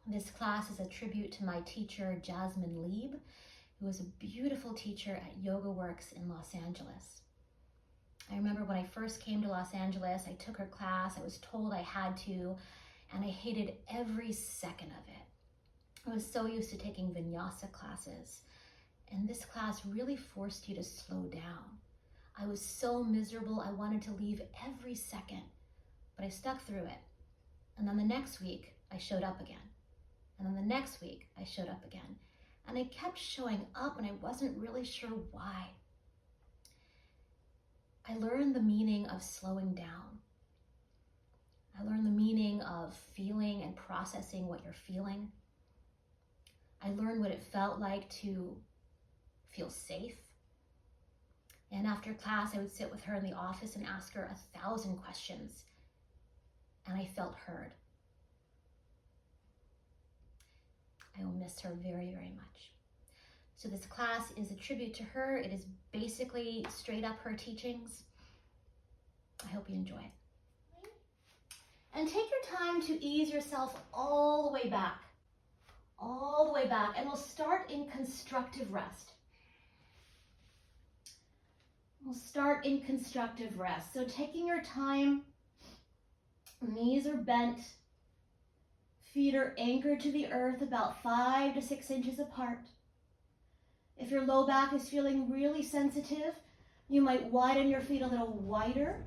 This class is a tribute to my teacher, Jasmine Lieb, who was a beautiful teacher at Yoga Works in Los Angeles. I remember when I first came to Los Angeles, I took her class, I was told I had to, and I hated every second of it. I was so used to taking vinyasa classes, and this class really forced you to slow down. I was so miserable, I wanted to leave every second, but I stuck through it. And then the next week, I showed up again. And then the next week, I showed up again. And I kept showing up, and I wasn't really sure why. I learned the meaning of slowing down. I learned the meaning of feeling and processing what you're feeling. I learned what it felt like to feel safe. And after class, I would sit with her in the office and ask her 1,000 questions. And I felt heard. I will miss her very, very much. So this class is a tribute to her. It is basically straight up her teachings. I hope you enjoy it. And take your time to ease yourself all the way back. All the way back. And we'll start in constructive rest. We'll start in constructive rest. So taking your time, knees are bent, feet are anchored to the earth about 5 to 6 inches apart. If your low back is feeling really sensitive, you might widen your feet a little wider.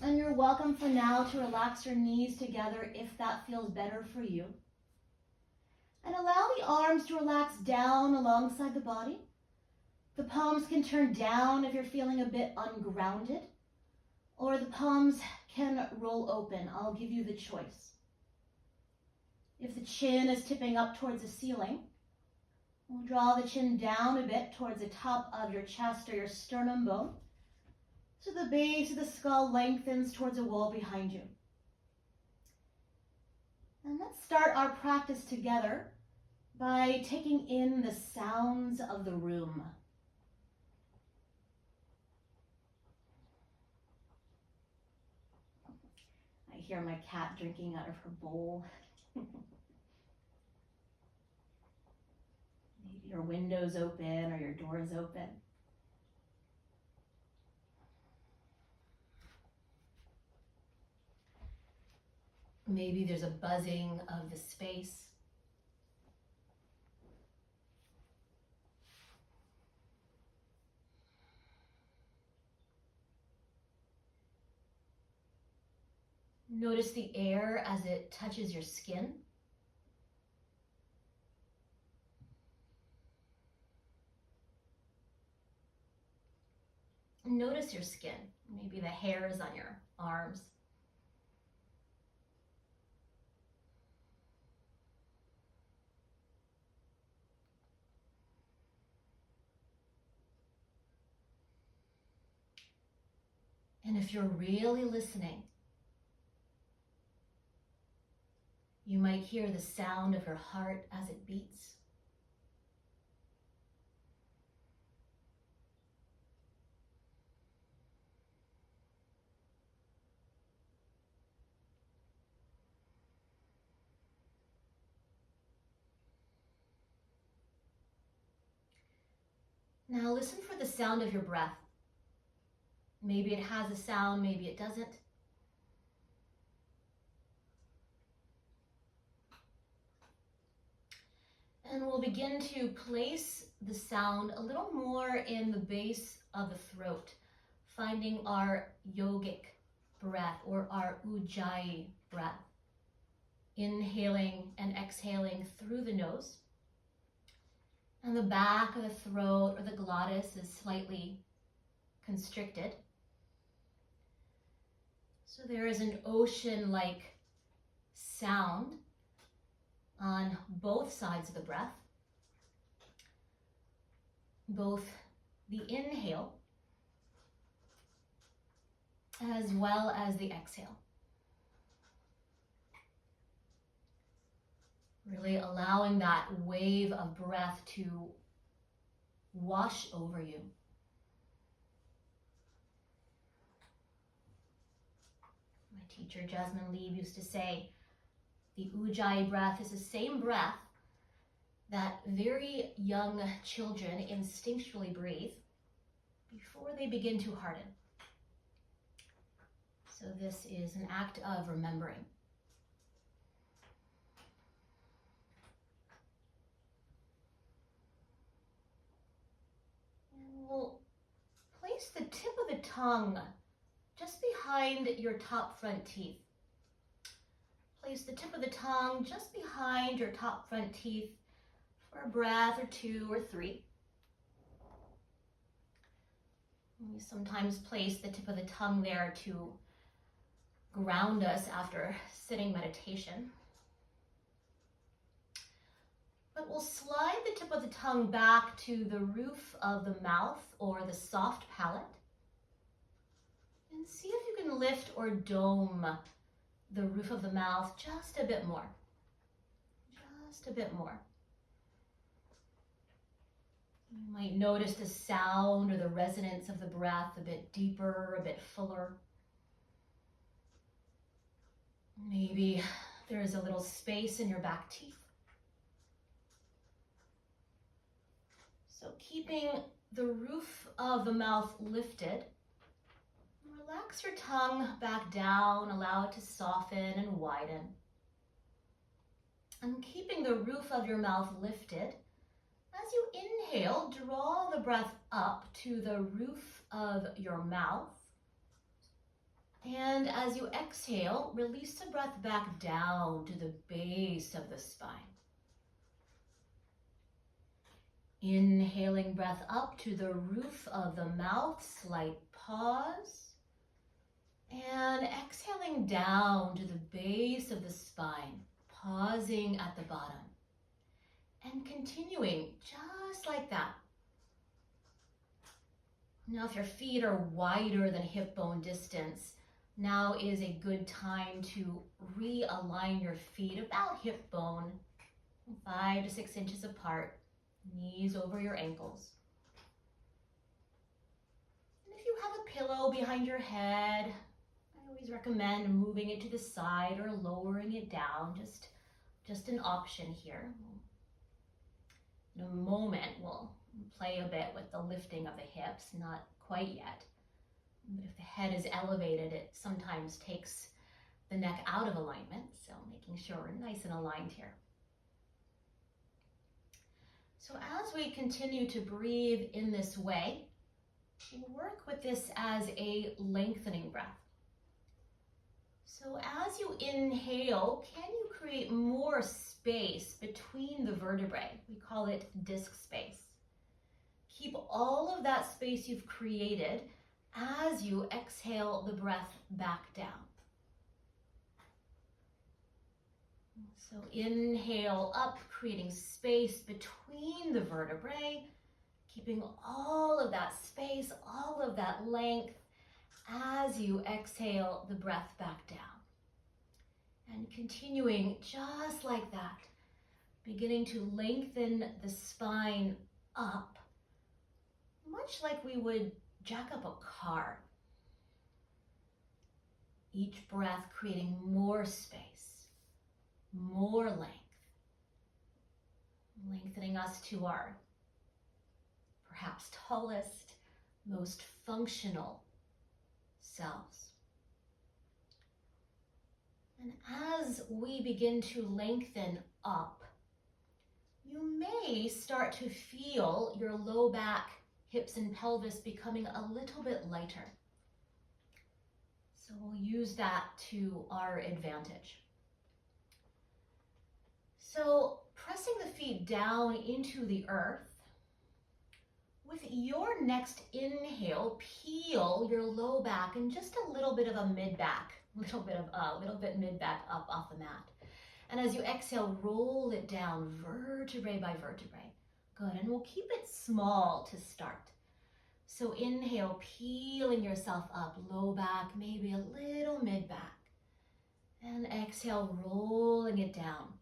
And you're welcome for now to relax your knees together if that feels better for you. And allow the arms to relax down alongside the body. The palms can turn down if you're feeling a bit ungrounded, or the palms can roll open. I'll give you the choice. If the chin is tipping up towards the ceiling, we'll draw the chin down a bit towards the top of your chest or your sternum bone, so the base of the skull lengthens towards a wall behind you. And let's start our practice together by taking in the sounds of the room. I hear my cat drinking out of her bowl. Maybe your window's open or your door's open. Maybe there's a buzzing of the space. Notice the air as it touches your skin. Notice your skin, maybe the hairs on your arms. And if you're really listening, you might hear the sound of your heart as it beats. Now listen for the sound of your breath. Maybe it has a sound, maybe it doesn't. And we'll begin to place the sound a little more in the base of the throat, finding our yogic breath or our ujjayi breath. Inhaling and exhaling through the nose. And the back of the throat or the glottis is slightly constricted. So there is an ocean-like sound on both sides of the breath, both the inhale as well as the exhale. Really allowing that wave of breath to wash over you. My teacher, Jasmine Lieb, used to say, The Ujjayi breath is the same breath that very young children instinctually breathe before they begin to harden. So this is an act of remembering. And we'll place the tip of the tongue just behind your top front teeth. Place the tip of the tongue just behind your top front teeth for a breath or two or three. We sometimes place the tip of the tongue there to ground us after sitting meditation. But we'll slide the tip of the tongue back to the roof of the mouth or the soft palate. And see if you can lift or dome the roof of the mouth just a bit more. Just a bit more. You might notice the sound or the resonance of the breath a bit deeper, a bit fuller. Maybe there is a little space in your back teeth. So keeping the roof of the mouth lifted, relax your tongue back down, allow it to soften and widen. And keeping the roof of your mouth lifted, as you inhale, draw the breath up to the roof of your mouth. And as you exhale, release the breath back down to the base of the spine. Inhaling breath up to the roof of the mouth, slight pause. And exhaling down to the base of the spine, pausing at the bottom. And continuing just like that. Now if your feet are wider than hip bone distance, now is a good time to realign your feet about hip bone, 5 to 6 inches apart, knees over your ankles. And if you have a pillow behind your head, I always recommend moving it to the side or lowering it down, just an option here. In a moment, we'll play a bit with the lifting of the hips, not quite yet. But if the head is elevated, it sometimes takes the neck out of alignment, so making sure we're nice and aligned here. So as we continue to breathe in this way, we'll work with this as a lengthening breath. So as you inhale, can you create more space between the vertebrae? We call it disc space. Keep all of that space you've created as you exhale the breath back down. So inhale up, creating space between the vertebrae, keeping all of that space, all of that length as you exhale the breath back down. And continuing just like that, beginning to lengthen the spine up, much like we would jack up a car. Each breath creating more space, more length, lengthening us to our perhaps tallest, most functional selves. And as we begin to lengthen up, you may start to feel your low back, hips and pelvis becoming a little bit lighter. So we'll use that to our advantage. So pressing the feet down into the earth, with your next inhale, peel your low back and just a little bit of a mid-back, a little bit mid-back up off the mat. And as you exhale, roll it down vertebrae by vertebrae. Good, and we'll keep it small to start. So inhale, peeling yourself up, low back, maybe a little mid-back. And exhale, rolling it down.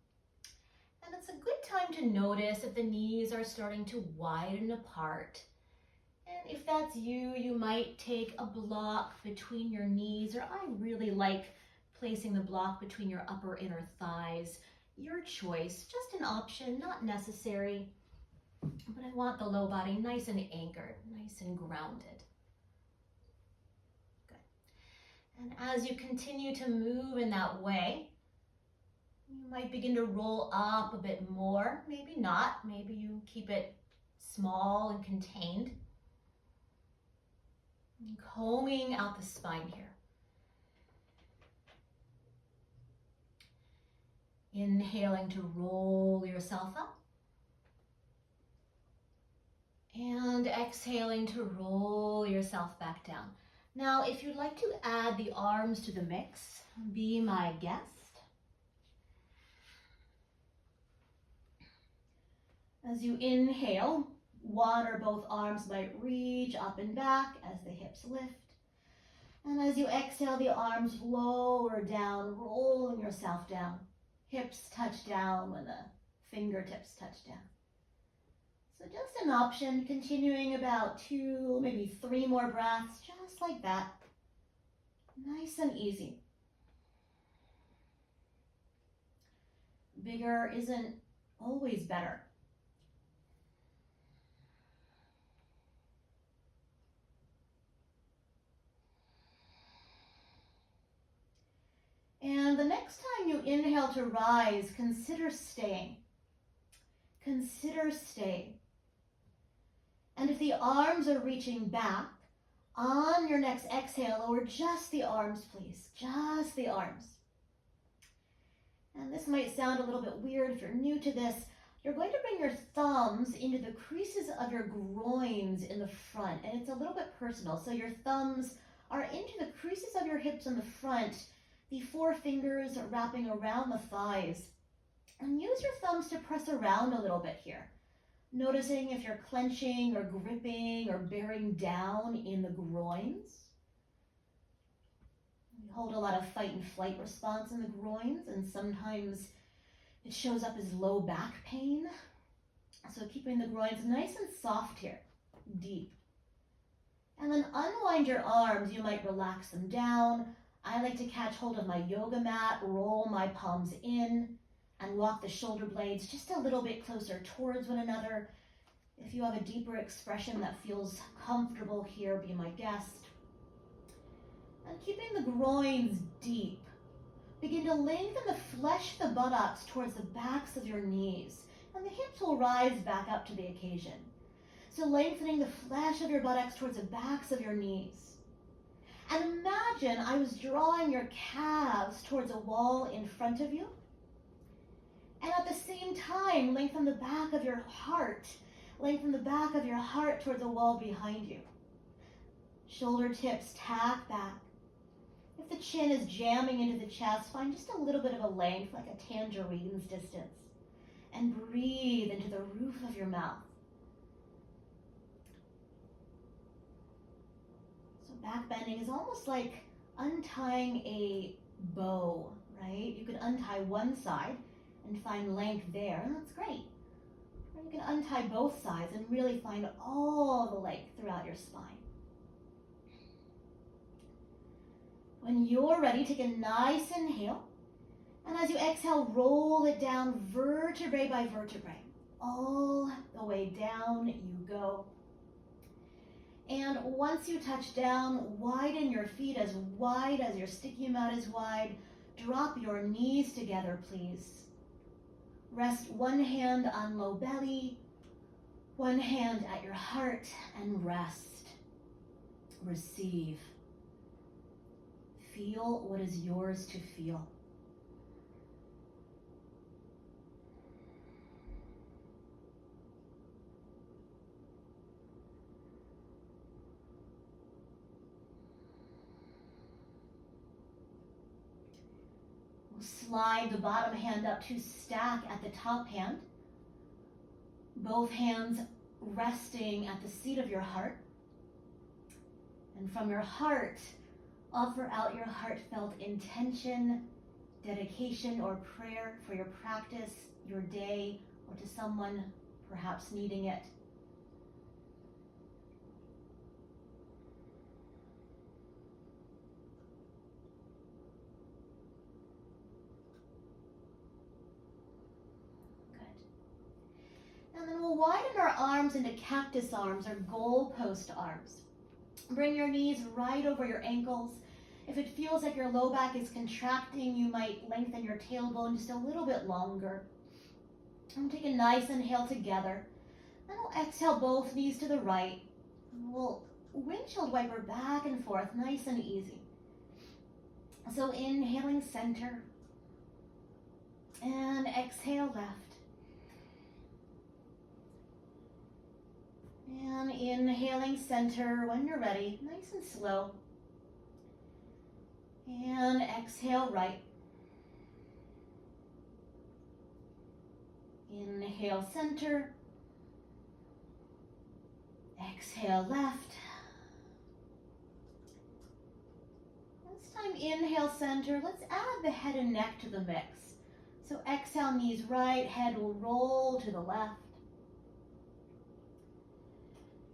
And it's a good time to notice if the knees are starting to widen apart. And if that's you, you might take a block between your knees, or I really like placing the block between your upper inner thighs. Your choice, just an option, not necessary. But I want the low body nice and anchored, nice and grounded. Good. And as you continue to move in that way, you might begin to roll up a bit more, maybe not, maybe you keep it small and contained. And combing out the spine here. Inhaling to roll yourself up. And exhaling to roll yourself back down. Now, if you'd like to add the arms to the mix, be my guest. As you inhale, one or both arms might reach up and back as the hips lift. And as you exhale, the arms lower down, rolling yourself down. Hips touch down when the fingertips touch down. So just an option, continuing about 2, maybe 3 more breaths, just like that. Nice and easy. Bigger isn't always better. And the next time you inhale to rise, consider staying. Consider staying. And if the arms are reaching back, on your next exhale, lower just the arms, please. Just the arms. And this might sound a little bit weird if you're new to this. You're going to bring your thumbs into the creases of your groins in the front. And it's a little bit personal. So your thumbs are into the creases of your hips in the front. The 4 fingers are wrapping around the thighs. And use your thumbs to press around a little bit here. Noticing if you're clenching or gripping or bearing down in the groins. We hold a lot of fight and flight response in the groins, and sometimes it shows up as low back pain. So keeping the groins nice and soft here, deep. And then unwind your arms. You might relax them down. I like to catch hold of my yoga mat, roll my palms in, and walk the shoulder blades just a little bit closer towards one another. If you have a deeper expression that feels comfortable here, be my guest. And keeping the groins deep, begin to lengthen the flesh of the buttocks towards the backs of your knees, and the hips will rise back up to the occasion. So lengthening the flesh of your buttocks towards the backs of your knees. And imagine I was drawing your calves towards a wall in front of you. And at the same time, lengthen the back of your heart. Lengthen the back of your heart towards the wall behind you. Shoulder tips tack back. If the chin is jamming into the chest, find just a little bit of a length, like a tangerine's distance. And breathe into the roof of your mouth. So back bending is almost like untying a bow, right? You could untie one side and find length there, and that's great. Or you can untie both sides and really find all the length throughout your spine. When you're ready, take a nice inhale, and as you exhale, roll it down vertebrae by vertebrae. All the way down you go. And once you touch down, widen your feet as wide as your sticky mat is wide. Drop your knees together, please. Rest one hand on low belly, one hand at your heart, and rest. Receive. Feel what is yours to feel. Slide the bottom hand up to stack at the top hand. Both hands resting at the seat of your heart. And from your heart, offer out your heartfelt intention, dedication, or prayer for your practice, your day, or to someone perhaps needing it. widen our arms into cactus arms or goalpost arms. Bring your knees right over your ankles. If it feels like your low back is contracting, you might lengthen your tailbone just a little bit longer. And take a nice inhale together. And we'll exhale both knees to the right. We'll windshield wiper back and forth, nice and easy. So inhaling center. And exhale left. And inhaling center when you're ready, nice and slow. And exhale right. Inhale center. Exhale left. This time inhale center. Let's add the head and neck to the mix. So exhale, knees right, head will roll to the left.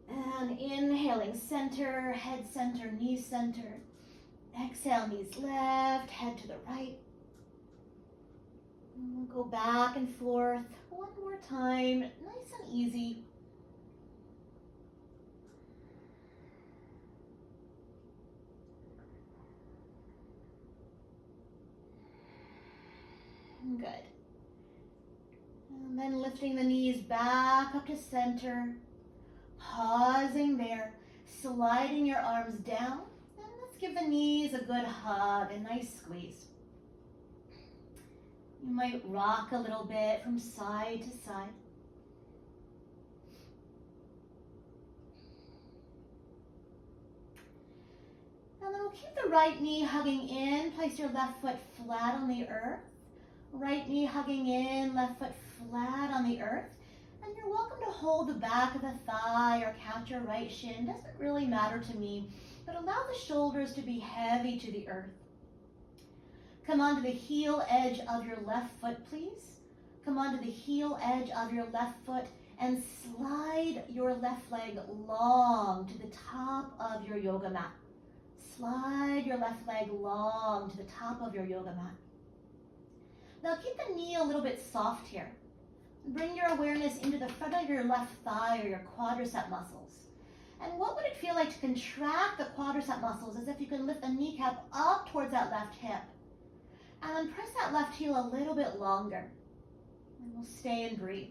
And inhaling center, head center, knees center. Exhale, knees left, head to the right. And we'll go back and forth one more time, nice and easy. Good. And then lifting the knees back up to center, pausing there, sliding your arms down, and let's give the knees a good hug, a nice squeeze. You might rock a little bit from side to side. And then we'll keep the right knee hugging in, place your left foot flat on the earth. Right knee hugging in, left foot flat on the earth. And you're welcome to hold the back of the thigh or catch your right shin. Doesn't really matter to me, but allow the shoulders to be heavy to the earth. Come onto the heel edge of your left foot, please. Come onto the heel edge of your left foot and slide your left leg long to the top of your yoga mat. Slide your left leg long to the top of your yoga mat. Now keep the knee a little bit soft here. Bring your awareness into the front of your left thigh or your quadricep muscles. And what would it feel like to contract the quadricep muscles as if you can lift the kneecap up towards that left hip. And press that left heel a little bit longer. And we'll stay and breathe.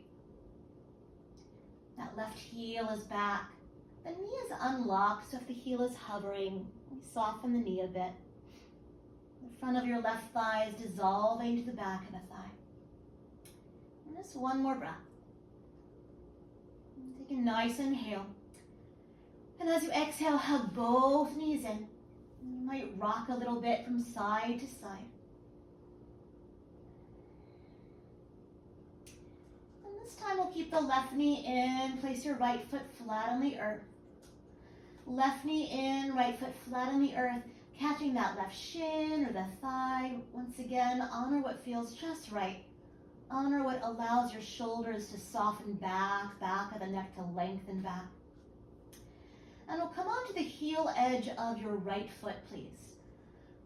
That left heel is back. The knee is unlocked, so if the heel is hovering, we soften the knee a bit. The front of your left thigh is dissolving to the back of the thigh. And just one more breath. And take a nice inhale. And as you exhale, hug both knees in. You might rock a little bit from side to side. And this time we'll keep the left knee in. Place your right foot flat on the earth. Left knee in, right foot flat on the earth. Catching that left shin or the thigh. Once again, honor what feels just right. Honor what allows your shoulders to soften back of the neck to lengthen back. And we'll come onto the heel edge of your right foot, please.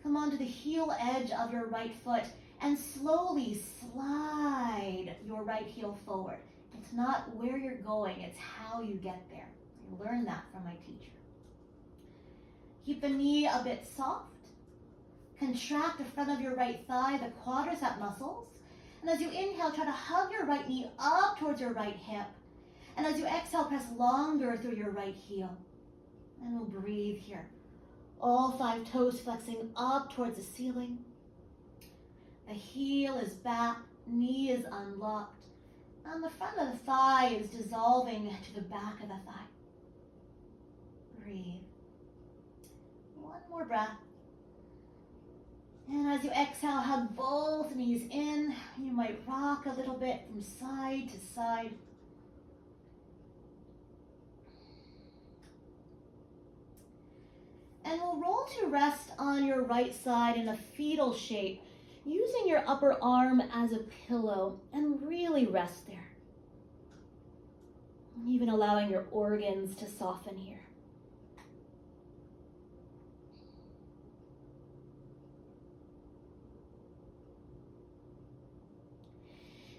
Come onto the heel edge of your right foot and slowly slide your right heel forward. It's not where you're going, it's how you get there. I learned that from my teacher. Keep the knee a bit soft. Contract the front of your right thigh, the quadricep muscles. And as you inhale, try to hug your right knee up towards your right hip. And as you exhale, press longer through your right heel. And we'll breathe here. All 5 toes flexing up towards the ceiling. The heel is back, knee is unlocked. And the front of the thigh is dissolving to the back of the thigh. Breathe. One more breath. And as you exhale, hug both knees in. You might rock a little bit from side to side. And we'll roll to rest on your right side in a fetal shape, using your upper arm as a pillow, and really rest there. Even allowing your organs to soften here.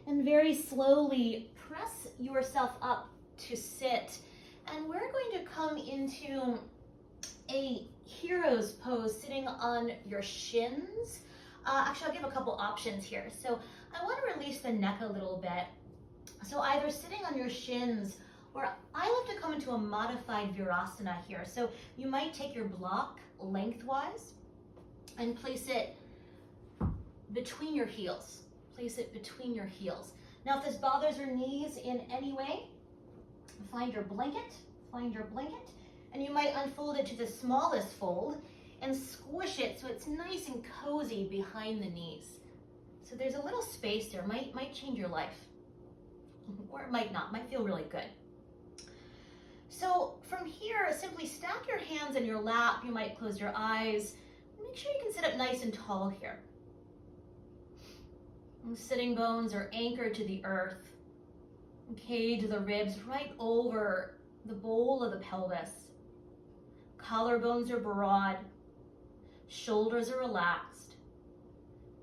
And very slowly press yourself up to sit. And we're going to come into a hero's pose, sitting on your shins. Actually, I'll give a couple options here. So I want to release the neck a little bit. So either sitting on your shins, or I like to come into a modified virasana here. So you might take your block lengthwise and place it between your heels. Place it between your heels. Now, if this bothers your knees in any way, find your blanket, and you might unfold it to the smallest fold and squish it so it's nice and cozy behind the knees. So there's a little space there, might change your life. Or it might not, might feel really good. So from here, simply stack your hands in your lap. You might close your eyes. Make sure you can sit up nice and tall here. Sitting bones are anchored to the earth. Cage of the ribs right over the bowl of the pelvis. Collarbones are broad. Shoulders are relaxed.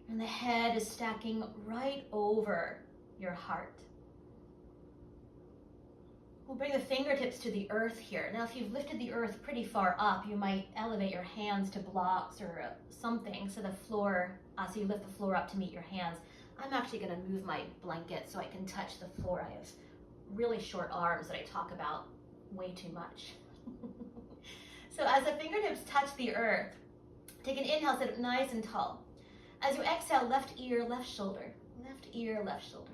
And the head is stacking right over your heart. We'll bring the fingertips to the earth here. Now, if you've lifted the earth pretty far up, you might elevate your hands to blocks or something so the floor, so you lift the floor up to meet your hands. I'm actually going to move my blanket so I can touch the floor. I have really short arms that I talk about way too much. So as the fingertips touch the earth, take an inhale, sit up nice and tall. As you exhale, left ear, left shoulder, left ear, left shoulder.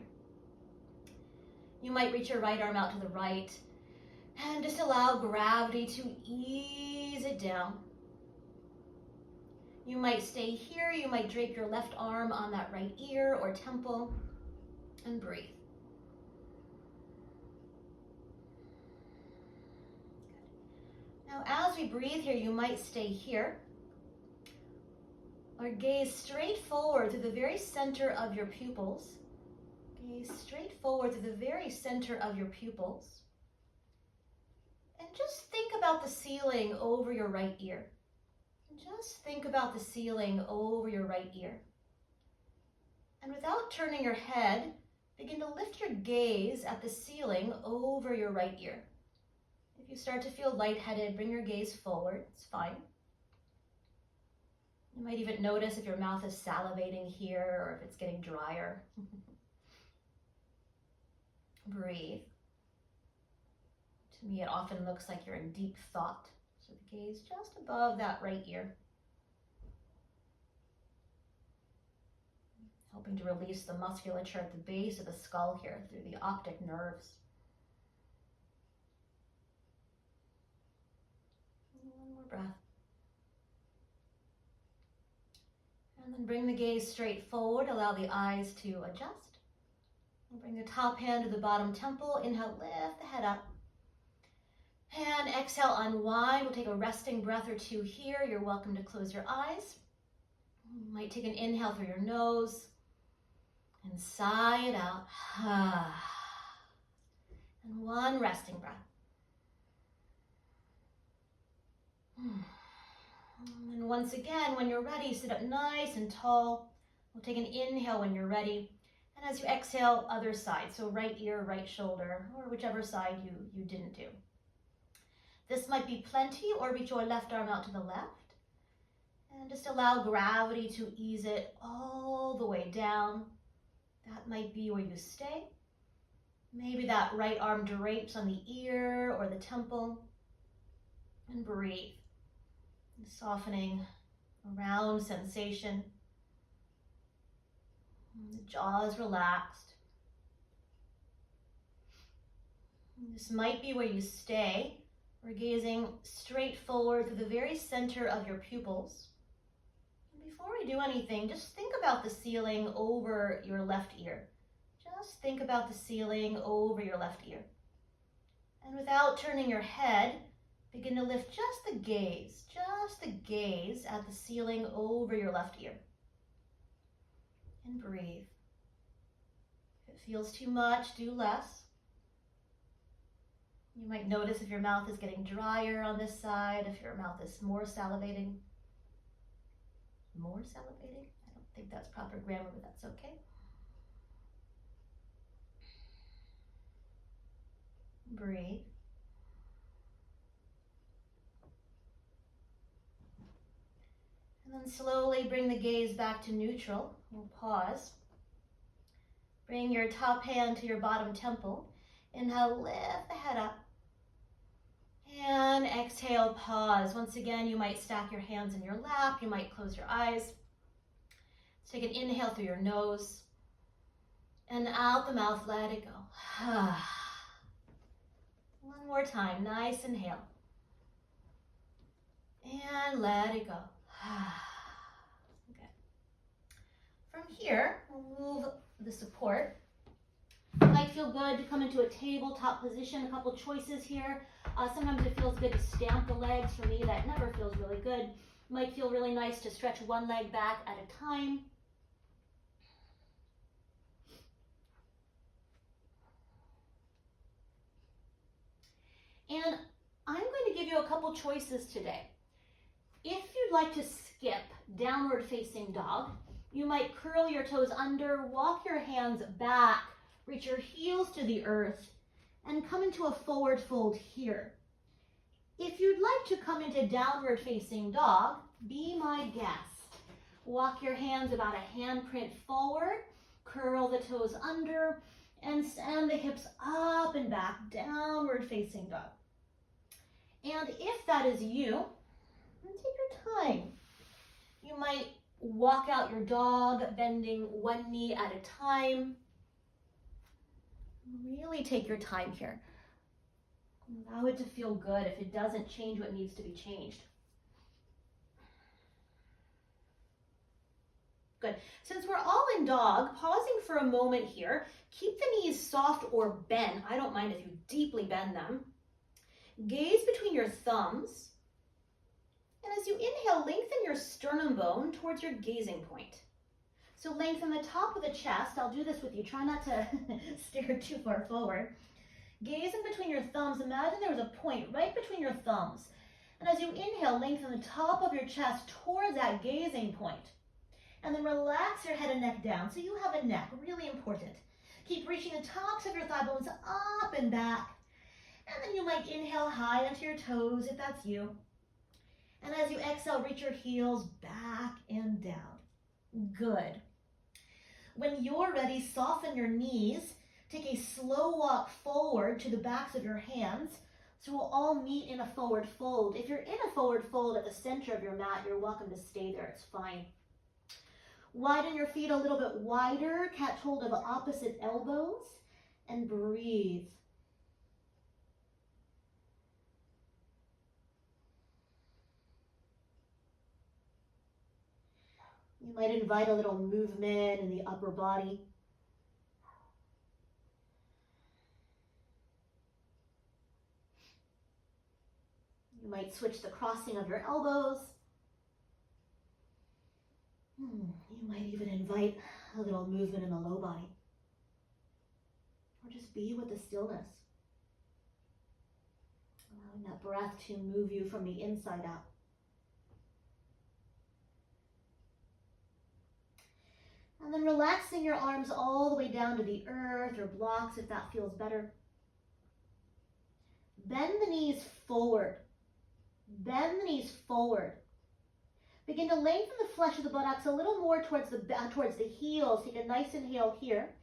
You might reach your right arm out to the right and just allow gravity to ease it down. You might stay here. You might drape your left arm on that right ear or temple and breathe. Now, as we breathe here, you might stay here or gaze straight forward to the very center of your pupils. Gaze straight forward to the very center of your pupils. And just think about the ceiling over your right ear. Just think about the ceiling over your right ear. And without turning your head, begin to lift your gaze at the ceiling over your right ear. If you start to feel lightheaded, bring your gaze forward. It's fine. You might even notice if your mouth is salivating here or if it's getting drier. Breathe. To me, it often looks like you're in deep thought. So the gaze just above that right ear. Helping to release the musculature at the base of the skull here through the optic nerves. One more breath. And then bring the gaze straight forward. Allow the eyes to adjust. Bring the top hand to the bottom temple. Inhale, lift the head up. And exhale, unwind. We'll take a resting breath or two here. You're welcome to close your eyes. You might take an inhale through your nose and sigh it out. And one resting breath. And once again, when you're ready, sit up nice and tall. We'll take an inhale when you're ready. And as you exhale, other side. So right ear, right shoulder, or whichever side you didn't do. This might be plenty, or reach your left arm out to the left. And just allow gravity to ease it all the way down. That might be where you stay. Maybe that right arm drapes on the ear or the temple. And breathe. Softening a round sensation. The jaw is relaxed. This might be where you stay. We're gazing straight forward to the very center of your pupils. And before we do anything, just think about the ceiling over your left ear. Just think about the ceiling over your left ear. And without turning your head, begin to lift just the gaze at the ceiling over your left ear. And breathe. If it feels too much, do less. You might notice if your mouth is getting drier on this side, if your mouth is more salivating. More salivating? I don't think that's proper grammar, but that's okay. breathe. And then slowly bring the gaze back to neutral. We'll pause. Bring your top hand to your bottom temple. Inhale, lift the head up. And exhale, pause. Once again, you might stack your hands in your lap. You might close your eyes. Let's take an inhale through your nose. And out the mouth, let it go. One more time, nice inhale. And let it go. Okay. From here, we'll move the support. It might feel good to come into a tabletop position. A couple choices here. Sometimes it feels good to stamp the legs. For me, that never feels really good. It might feel really nice to stretch one leg back at a time. And I'm going to give you a couple choices today. If you'd like to skip downward facing dog, you might curl your toes under, walk your hands back, reach your heels to the earth, and come into a forward fold here. If you'd like to come into downward facing dog, be my guest. Walk your hands about a handprint forward, curl the toes under, and stand the hips up and back, downward facing dog. And if that is you, then take your time. You might walk out your dog, bending one knee at a time. Really take your time here. Allow it to feel good. If it doesn't, change what needs to be changed. Good. Since we're all in dog, pausing for a moment here, keep the knees soft or bent. I don't mind if you deeply bend them. Gaze between your thumbs. And as you inhale, lengthen your sternum bone towards your gazing point. So lengthen the top of the chest. I'll do this with you. Try not to stare too far forward. Gaze in between your thumbs. Imagine there was a point right between your thumbs. And as you inhale, lengthen the top of your chest towards that gazing point. And then relax your head and neck down. So you have a neck, really important. Keep reaching the tops of your thigh bones up and back. And then you might inhale high onto your toes if that's you. And as you exhale, reach your heels back and down. Good. When you're ready, soften your knees. Take a slow walk forward to the backs of your hands. So we'll all meet in a forward fold. If you're in a forward fold at the center of your mat, you're welcome to stay there. It's fine. Widen your feet a little bit wider. Catch hold of opposite elbows and breathe. You might invite a little movement in the upper body. You might switch the crossing of your elbows. You might even invite a little movement in the low body. Or just be with the stillness. Allowing that breath to move you from the inside out. And then relaxing your arms all the way down to the earth or blocks if that feels better. Bend the knees forward. Bend the knees forward. Begin to lengthen the flesh of the buttocks a little more towards the heels. Take a nice inhale here.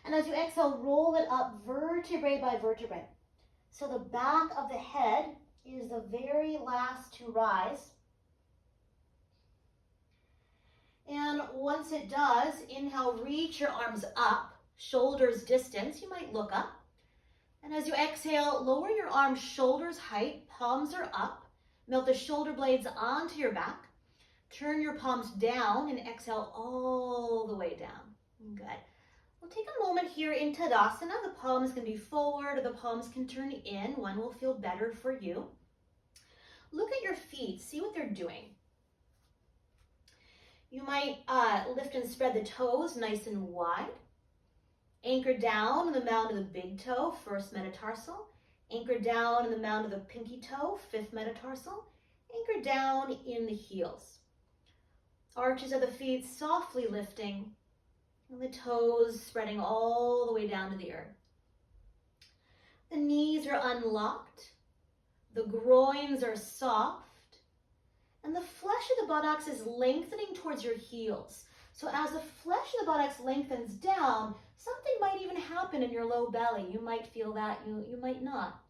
And as you exhale, roll it up vertebrae by vertebrae. So the back of the head is the very last to rise. And once it does, inhale, reach your arms up, shoulders distance. You might look up. And as you exhale, lower your arms shoulders height, palms are up. Melt the shoulder blades onto your back. Turn your palms down and exhale all the way down. Good. We'll take a moment here in Tadasana. The palms can be forward or the palms can turn in. One will feel better for you. Look at your feet. See what they're doing. You might lift and spread the toes nice and wide. Anchor down in the mound of the big toe, first metatarsal. Anchor down in the mound of the pinky toe, fifth metatarsal. Anchor down in the heels. Arches of the feet softly lifting, and the toes spreading all the way down to the earth. The knees are unlocked. The groins are soft. And the flesh of the buttocks is lengthening towards your heels. So as the flesh of the buttocks lengthens down, something might even happen in your low belly. You might feel that, you might not.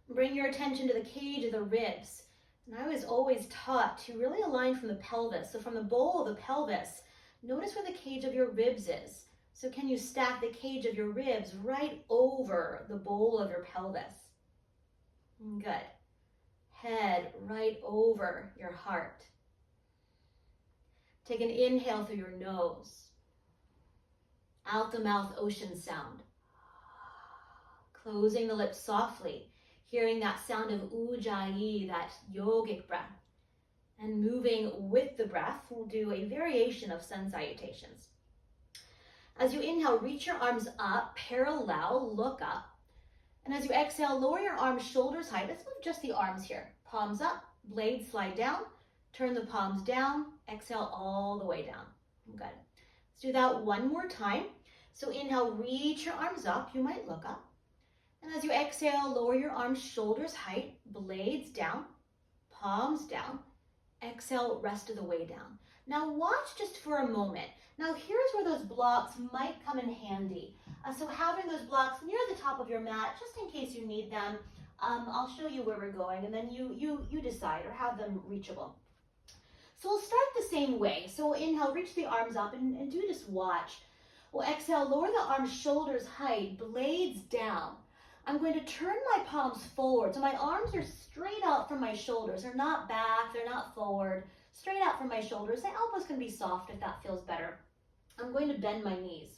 Bring your attention to the cage of the ribs. And I was always taught to really align from the pelvis. So from the bowl of the pelvis, notice where the cage of your ribs is. So can you stack the cage of your ribs right over the bowl of your pelvis? Good. Head right over your heart. Take an inhale through your nose. Out the mouth, ocean sound. Closing the lips softly, hearing that sound of ujjayi, that yogic breath. And moving with the breath, we'll do a variation of sun salutations. As you inhale, reach your arms up, parallel, look up. And as you exhale, lower your arms shoulders height. Let's move just the arms here. Palms up, blades slide down. Turn the palms down. Exhale all the way down. Good. Let's do that one more time. So inhale, reach your arms up. You might look up. And as you exhale, lower your arms shoulders height, blades down, palms down. Exhale, rest of the way down. Now watch just for a moment. Now here's where those blocks might come in handy. So having those blocks near the top of your mat, just in case you need them, I'll show you where we're going, and then you decide or have them reachable. So we'll start the same way. So we'll inhale, reach the arms up, and do just watch. We'll exhale, lower the arms shoulders height, blades down. I'm going to turn my palms forward. So my arms are straight out from my shoulders. They're not back, they're not forward. Straight out from my shoulders. The elbows can be soft if that feels better. I'm going to bend my knees.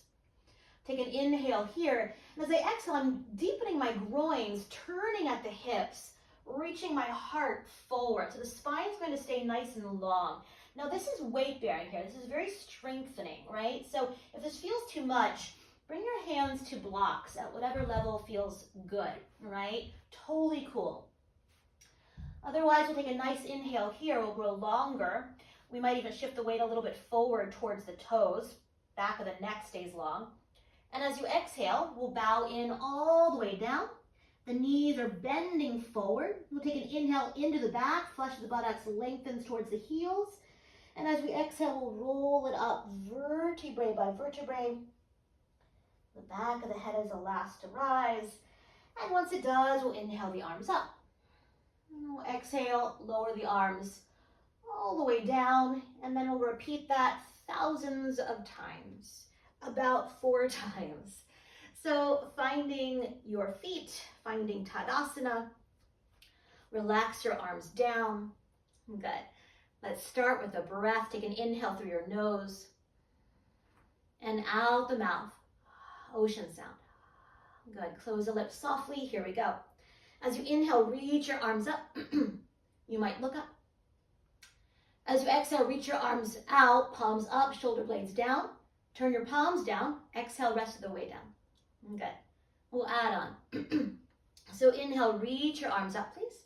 Take an inhale here. And as I exhale, I'm deepening my groins, turning at the hips, reaching my heart forward. So the spine's going to stay nice and long. Now this is weight bearing here. This is very strengthening, right? So if this feels too much, bring your hands to blocks at whatever level feels good, right? Totally cool. Otherwise, we'll take a nice inhale here. We'll grow longer. We might even shift the weight a little bit forward towards the toes. Back of the neck stays long. And as you exhale, we'll bow in all the way down. The knees are bending forward. We'll take an inhale into the back. Flesh of the buttocks lengthens towards the heels. And as we exhale, we'll roll it up vertebrae by vertebrae. The back of the head is the last to rise. And once it does, we'll inhale the arms up. And we'll exhale, lower the arms all the way down. And then we'll repeat that thousands of times, about 4 times. So finding your feet, finding Tadasana. Relax your arms down. Good. Let's start with a breath. Take an inhale through your nose and out the mouth. Ocean sound. Good. Close the lips softly. Here we go. As you inhale, reach your arms up. You might look up. As you exhale, reach your arms out, palms up, shoulder blades down. Turn your palms down. Exhale, rest of the way down. Good. We'll add on. So inhale, reach your arms up, please.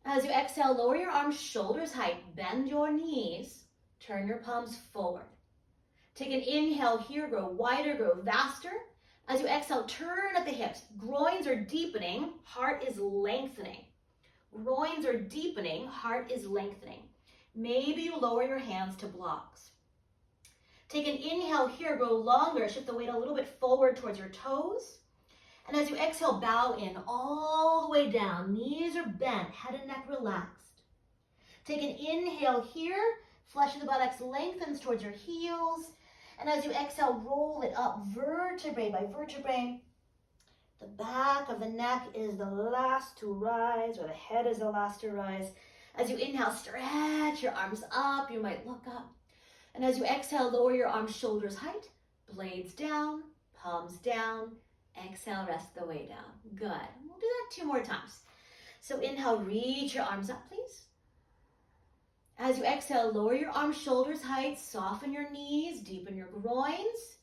As you exhale, lower your arms shoulders height. Bend your knees. Turn your palms forward. Take an inhale here, grow wider, grow vaster. As you exhale, turn at the hips. Groins are deepening, heart is lengthening. Groins are deepening, heart is lengthening. Maybe you lower your hands to blocks. Take an inhale here, grow longer, shift the weight a little bit forward towards your toes. And as you exhale, bow in all the way down. Knees are bent, head and neck relaxed. Take an inhale here, flesh of the buttocks lengthens towards your heels. And as you exhale, roll it up vertebrae by vertebrae. The back of the neck is the last to rise, or the head is the last to rise. As you inhale, stretch your arms up. You might look up. And as you exhale, lower your arms shoulders height, blades down, palms down. Exhale, rest the way down. Good. We'll do that 2 more times. So inhale, reach your arms up, please. As you exhale, lower your arms shoulders height, soften your knees, deepen your groins.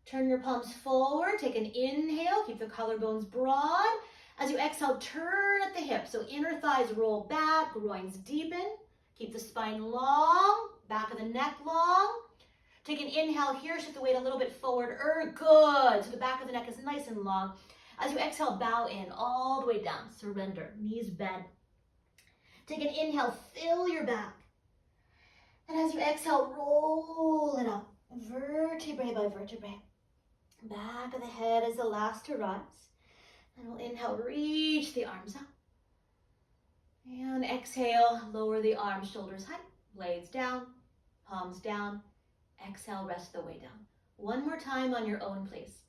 Turn your palms forward. Take an inhale. Keep the collarbones broad. As you exhale, turn at the hips. So inner thighs roll back, groins deepen. Keep the spine long, back of the neck long. Take an inhale here, shift the weight a little bit forward. Good. So the back of the neck is nice and long. As you exhale, bow in all the way down. Surrender. Knees bent. Take an inhale, fill your back. And as you exhale, roll it up. Vertebrae by vertebrae. Back of the head is the last to rise. And we'll inhale, reach the arms up. And exhale, lower the arms, shoulders high, blades down, palms down. Exhale, rest the way down. One more time on your own, please.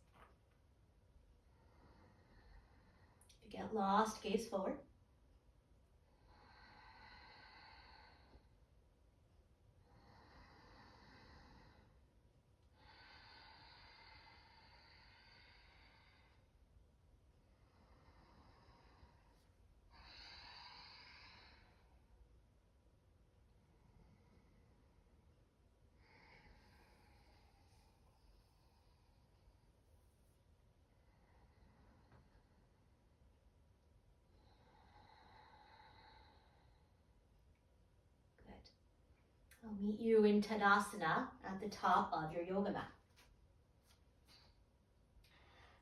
If you get lost, gaze forward. I'll meet you in Tadasana at the top of your yoga mat.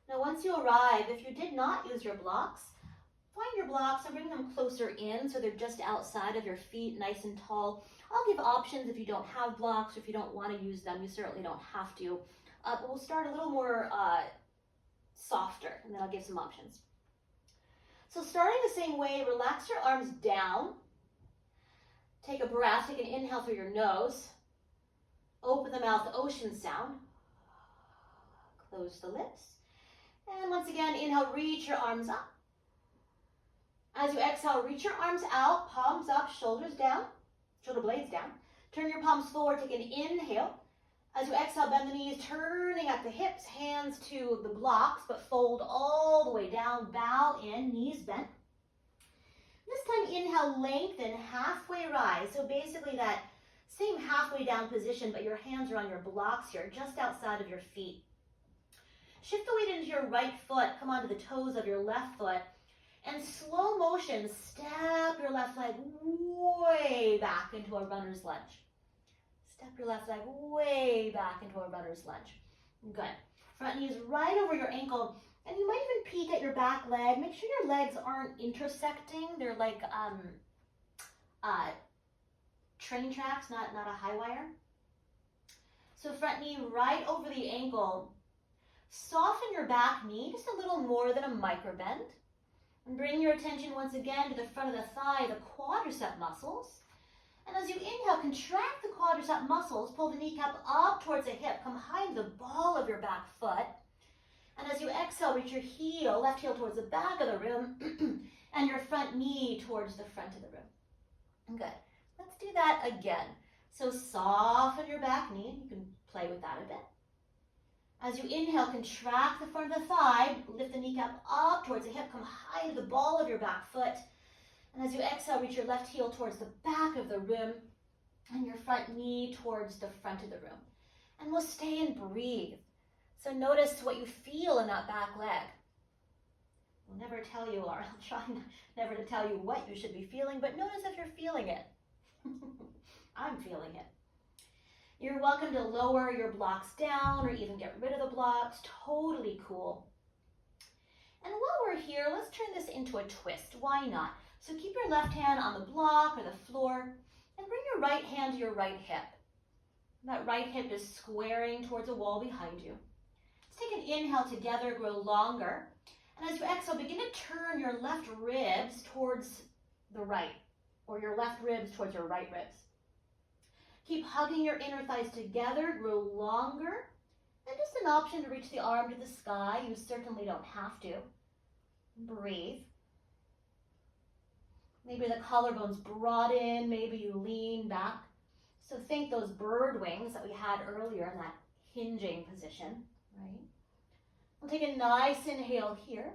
Now once you arrive, if you did not use your blocks, find your blocks and bring them closer in so they're just outside of your feet, nice and tall. I'll give options if you don't have blocks or if you don't want to use them. You certainly don't have to. But we'll start a little more softer, and then I'll give some options. So starting the same way, relax your arms down. Take a breath, take an inhale through your nose. Open the mouth, ocean sound. Close the lips. And once again, inhale, reach your arms up. As you exhale, reach your arms out, palms up, shoulders down, shoulder blades down. Turn your palms forward, take an inhale. As you exhale, bend the knees, turning at the hips, hands to the blocks, but fold all the way down, bow in, knees bent. This time, inhale, lengthen, halfway rise. So basically that same halfway down position, but your hands are on your blocks here, just outside of your feet. Shift the weight into your right foot, come onto the toes of your left foot, and slow motion, step your left leg way back into a runner's lunge. Step your left leg way back into a runner's lunge. Good. Front knee is right over your ankle. And you might even peek at your back leg. Make sure your legs aren't intersecting. They're like train tracks, not a high wire. So front knee right over the ankle. Soften your back knee just a little more than a micro bend. And bring your attention once again to the front of the thigh, the quadricep muscles. And as you inhale, contract the quadricep muscles. Pull the kneecap up towards the hip. Come high to the ball of your back foot. And as you exhale, reach your heel, left heel towards the back of the room, and your front knee towards the front of the room. Good. Let's do that again. So soften your back knee. You can play with that a bit. As you inhale, contract the front of the thigh, lift the kneecap up towards the hip, come high to the ball of your back foot. And as you exhale, reach your left heel towards the back of the room, and your front knee towards the front of the room. And we'll stay and breathe. So notice what you feel in that back leg. I'll never tell you, or I'll try never to tell you what you should be feeling, but notice if you're feeling it. I'm feeling it. You're welcome to lower your blocks down or even get rid of the blocks. Totally cool. And while we're here, let's turn this into a twist. Why not? So keep your left hand on the block or the floor and bring your right hand to your right hip. That right hip is squaring towards a wall behind you. Take an inhale together, grow longer. And as you exhale, begin to turn your left ribs towards the right, or your left ribs towards your right ribs. Keep hugging your inner thighs together, grow longer. And just an option to reach the arm to the sky. You certainly don't have to. Breathe. Maybe the collarbones broaden, maybe you lean back. So think those bird wings that we had earlier in that hinging position, right? We'll take a nice inhale here.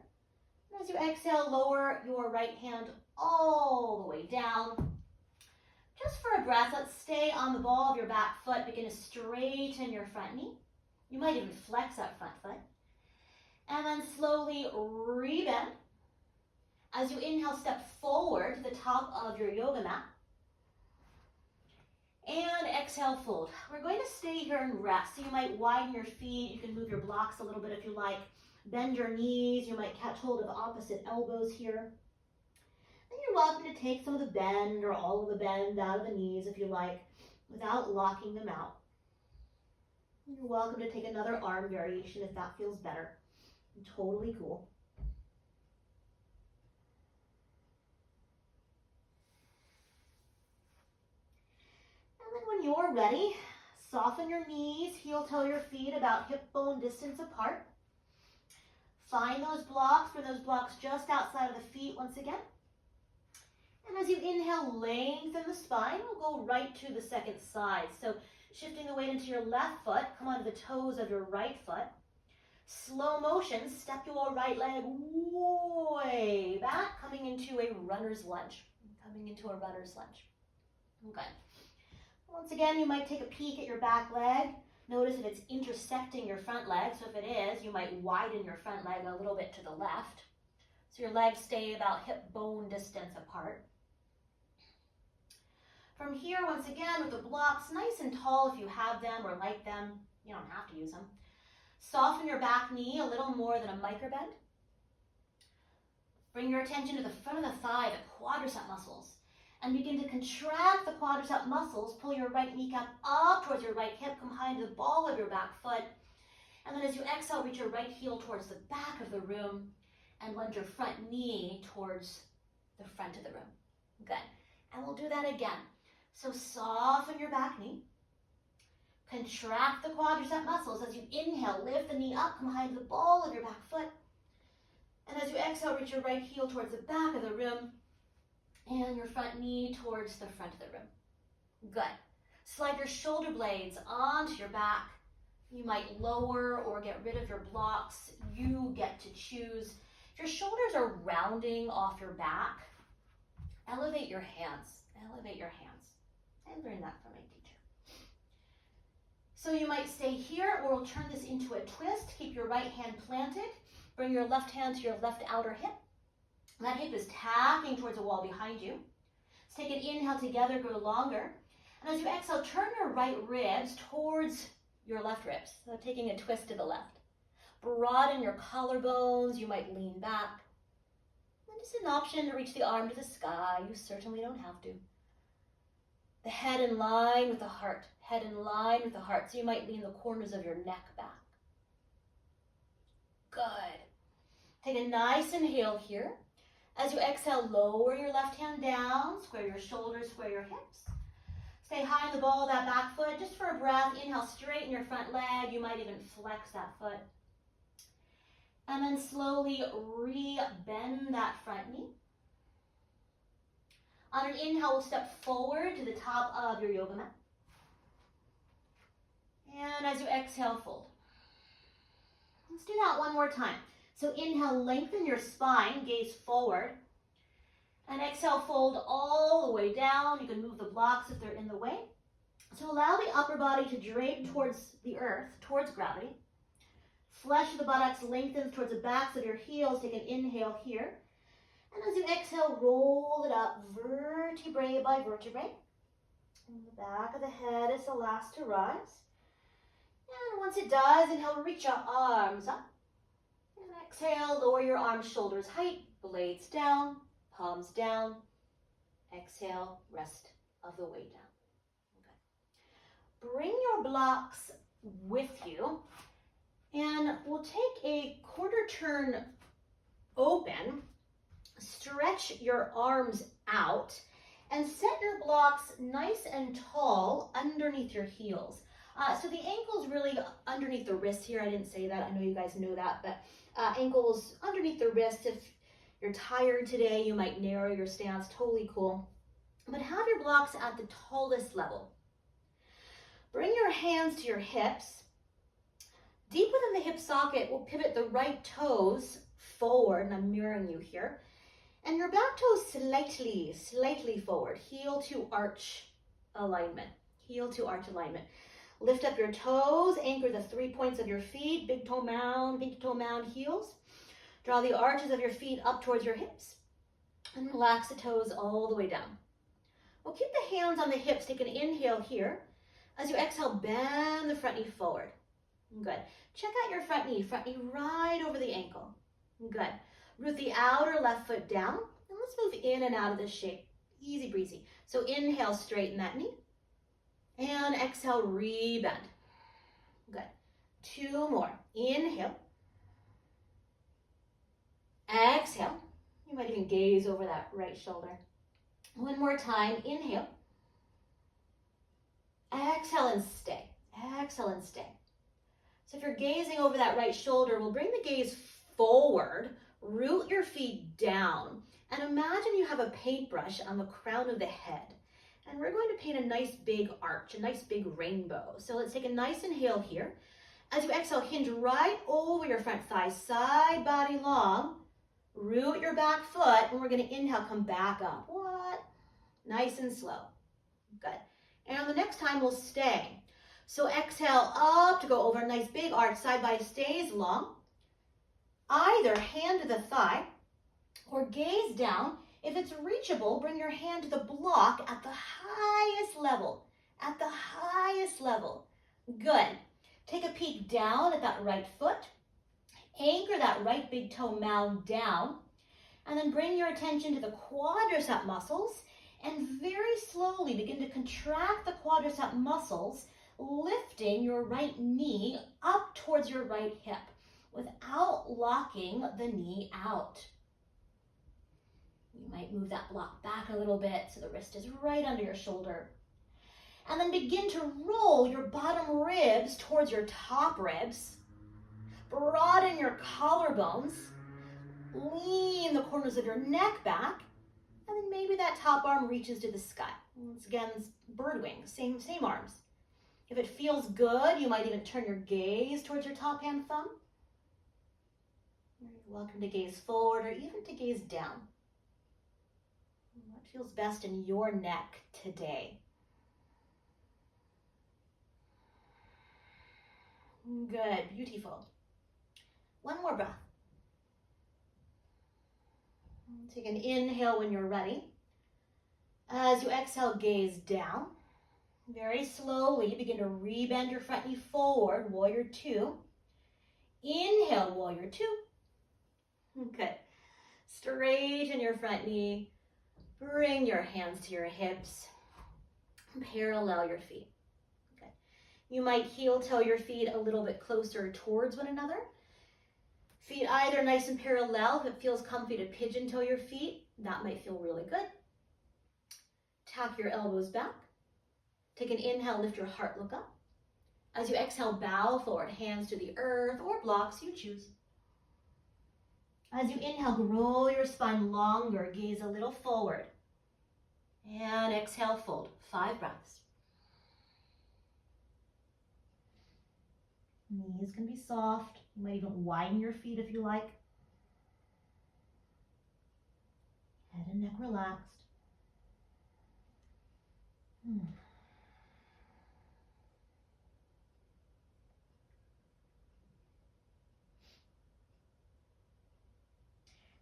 And as you exhale, lower your right hand all the way down. Just for a breath, let's stay on the ball of your back foot. Begin to straighten your front knee. You might even flex that front foot. And then slowly rebend. As you inhale, step forward to the top of your yoga mat. And exhale, fold. We're going to stay here and rest. So you might widen your feet. You can move your blocks a little bit if you like. Bend your knees. You might catch hold of opposite elbows here. And you're welcome to take some of the bend or all of the bend out of the knees if you like, without locking them out. You're welcome to take another arm variation if that feels better. Totally cool. And then when you're ready, soften your knees, heel-toe your feet about hip bone distance apart. Find those blocks, bring those blocks just outside of the feet once again. And as you inhale, lengthen the spine. We'll go right to the second side. So shifting the weight into your left foot, come onto the toes of your right foot. Slow motion, step your right leg way back, coming into a runner's lunge. Okay. Once again, you might take a peek at your back leg. Notice if it's intersecting your front leg. So if it is, you might widen your front leg a little bit to the left. So your legs stay about hip bone distance apart. From here, once again, with the blocks nice and tall if you have them or like them. You don't have to use them. Soften your back knee a little more than a micro bend. Bring your attention to the front of the thigh, the quadricep muscles, and begin to contract the quadricep muscles. Pull your right kneecap up towards your right hip, come high into the ball of your back foot. And then as you exhale, reach your right heel towards the back of the room and lunge your front knee towards the front of the room. Good. And we'll do that again. So soften your back knee. Contract the quadricep muscles. As you inhale, lift the knee up, come high into the ball of your back foot. And as you exhale, reach your right heel towards the back of the room and your front knee towards the front of the room. Good. Slide your shoulder blades onto your back. You might lower or get rid of your blocks. You get to choose. If your shoulders are rounding off your back, elevate your hands. Elevate your hands. I learned that from my teacher. So you might stay here, or we'll turn this into a twist. Keep your right hand planted. Bring your left hand to your left outer hip. That hip is tacking towards the wall behind you. Let's take an inhale together, grow longer. And as you exhale, turn your right ribs towards your left ribs. So taking a twist to the left. Broaden your collarbones. You might lean back. And it's an option to reach the arm to the sky. You certainly don't have to. The head in line with the heart. Head in line with the heart. So you might lean the corners of your neck back. Good. Take a nice inhale here. As you exhale, lower your left hand down. Square your shoulders, square your hips. Stay high in the ball of that back foot. Just for a breath, inhale, straighten your front leg. You might even flex that foot. And then slowly re-bend that front knee. On an inhale, we'll step forward to the top of your yoga mat. And as you exhale, fold. Let's do that one more time. So inhale, lengthen your spine, gaze forward. And exhale, fold all the way down. You can move the blocks if they're in the way. So allow the upper body to drape towards the earth, towards gravity. Flesh of the buttocks lengthens towards the backs of your heels. Take an inhale here. And as you exhale, roll it up vertebrae by vertebrae. And the back of the head is the last to rise. And once it does, inhale, reach your arms up. And exhale, lower your arms, shoulders height, blades down, palms down. Exhale, rest of the way down. Okay. Bring your blocks with you. And we'll take a quarter turn open. Stretch your arms out and set your blocks nice and tall underneath your heels. So the ankle's really underneath the wrist here. I didn't say that. I know you guys know that, but ankles underneath the wrist. If you're tired today, you might narrow your stance. Totally cool. But have your blocks at the tallest level. Bring your hands to your hips. Deep within the hip socket, we'll pivot the right toes forward, and I'm mirroring you here. And your back toes slightly forward. Heel to arch alignment. Heel to arch alignment. Lift up your toes, anchor the 3 points of your feet, big toe mound, heels. Draw the arches of your feet up towards your hips. And relax the toes all the way down. We'll keep the hands on the hips. Take an inhale here. As you exhale, bend the front knee forward. Good. Check out your front knee right over the ankle. Good. Root the outer left foot down, and let's move in and out of this shape. Easy breezy. So inhale, straighten that knee, and exhale, rebend. Good. 2 more. Inhale. Exhale. You might even gaze over that right shoulder. 1 more time. Inhale. Exhale and stay. Exhale and stay. So if you're gazing over that right shoulder, we'll bring the gaze forward, root your feet down, and imagine you have a paintbrush on the crown of the head. And we're going to paint a nice big arch, a nice big rainbow. So let's take a nice inhale here. As you exhale, hinge right over your front thigh, side body long. Root your back foot, and we're going to inhale, come back up. What? Nice and slow. Good. And on the next time, we'll stay. So exhale up to go over a nice big arch, side body stays long. Either hand to the thigh or gaze down. If it's reachable, bring your hand to the block at the highest level. At the highest level. Good. Take a peek down at that right foot. Anchor that right big toe mound down. And then bring your attention to the quadricep muscles and very slowly begin to contract the quadricep muscles, lifting your right knee up towards your right hip without locking the knee out. You might move that block back a little bit so the wrist is right under your shoulder. And then begin to roll your bottom ribs towards your top ribs. Broaden your collarbones. Lean the corners of your neck back. And then maybe that top arm reaches to the sky. Once again, bird wing, same arms. If it feels good, you might even turn your gaze towards your top hand thumb. You're welcome to gaze forward or even to gaze down. What feels best in your neck today? Good, beautiful. 1 more breath. Take an inhale when you're ready. As you exhale, gaze down. Very slowly begin to rebend your front knee forward, warrior 2. Inhale, warrior 2. Good. Straighten your front knee. Bring your hands to your hips. Parallel your feet. Good. You might heel toe your feet a little bit closer towards one another. Feet either nice and parallel. If it feels comfy to pigeon toe your feet, that might feel really good. Tuck your elbows back. Take an inhale, lift your heart, look up. As you exhale, bow forward, hands to the earth or blocks, you choose. As you inhale, grow your spine longer, gaze a little forward. And exhale, fold. 5 breaths. Knees can be soft. You might even widen your feet if you like. Head and neck relaxed.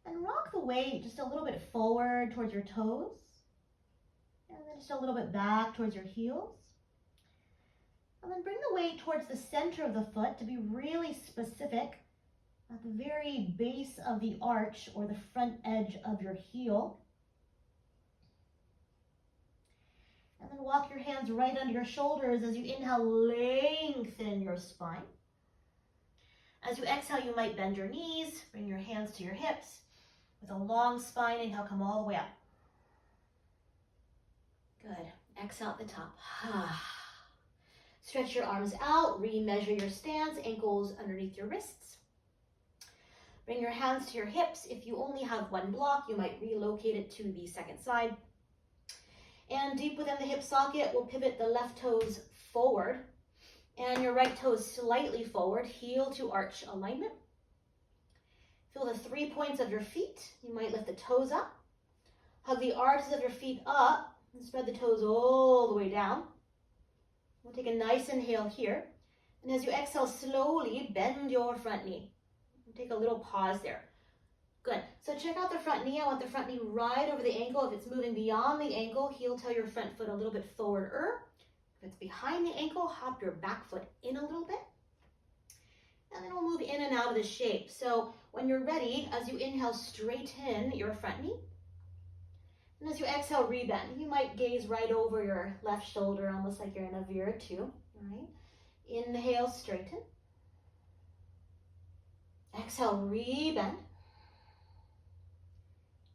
And rock the weight just a little bit forward towards your toes. And then just a little bit back towards your heels. And then bring the weight towards the center of the foot to be really specific at the very base of the arch or the front edge of your heel. And then walk your hands right under your shoulders as you inhale, lengthen your spine. As you exhale, you might bend your knees, bring your hands to your hips. With a long spine, inhale, come all the way up. Good. Exhale at the top. Stretch your arms out, re-measure your stance, ankles underneath your wrists. Bring your hands to your hips. If you only have one block, you might relocate it to the second side. And deep within the hip socket, we'll pivot the left toes forward and your right toes slightly forward, heel to arch alignment. Feel the 3 points of your feet. You might lift the toes up. Hug the arches of your feet up and spread the toes all the way down. We'll take a nice inhale here. And as you exhale, slowly bend your front knee. Take a little pause there. Good. So check out the front knee. I want the front knee right over the ankle. If it's moving beyond the ankle, heel toe your front foot a little bit forward. If it's behind the ankle, hop your back foot in a little bit. And then we'll move in and out of the shape. So when you're ready, as you inhale, straighten your front knee. And as you exhale, rebend. You might gaze right over your left shoulder, almost like you're in a Viratu. All right. Inhale, straighten. Exhale, rebend.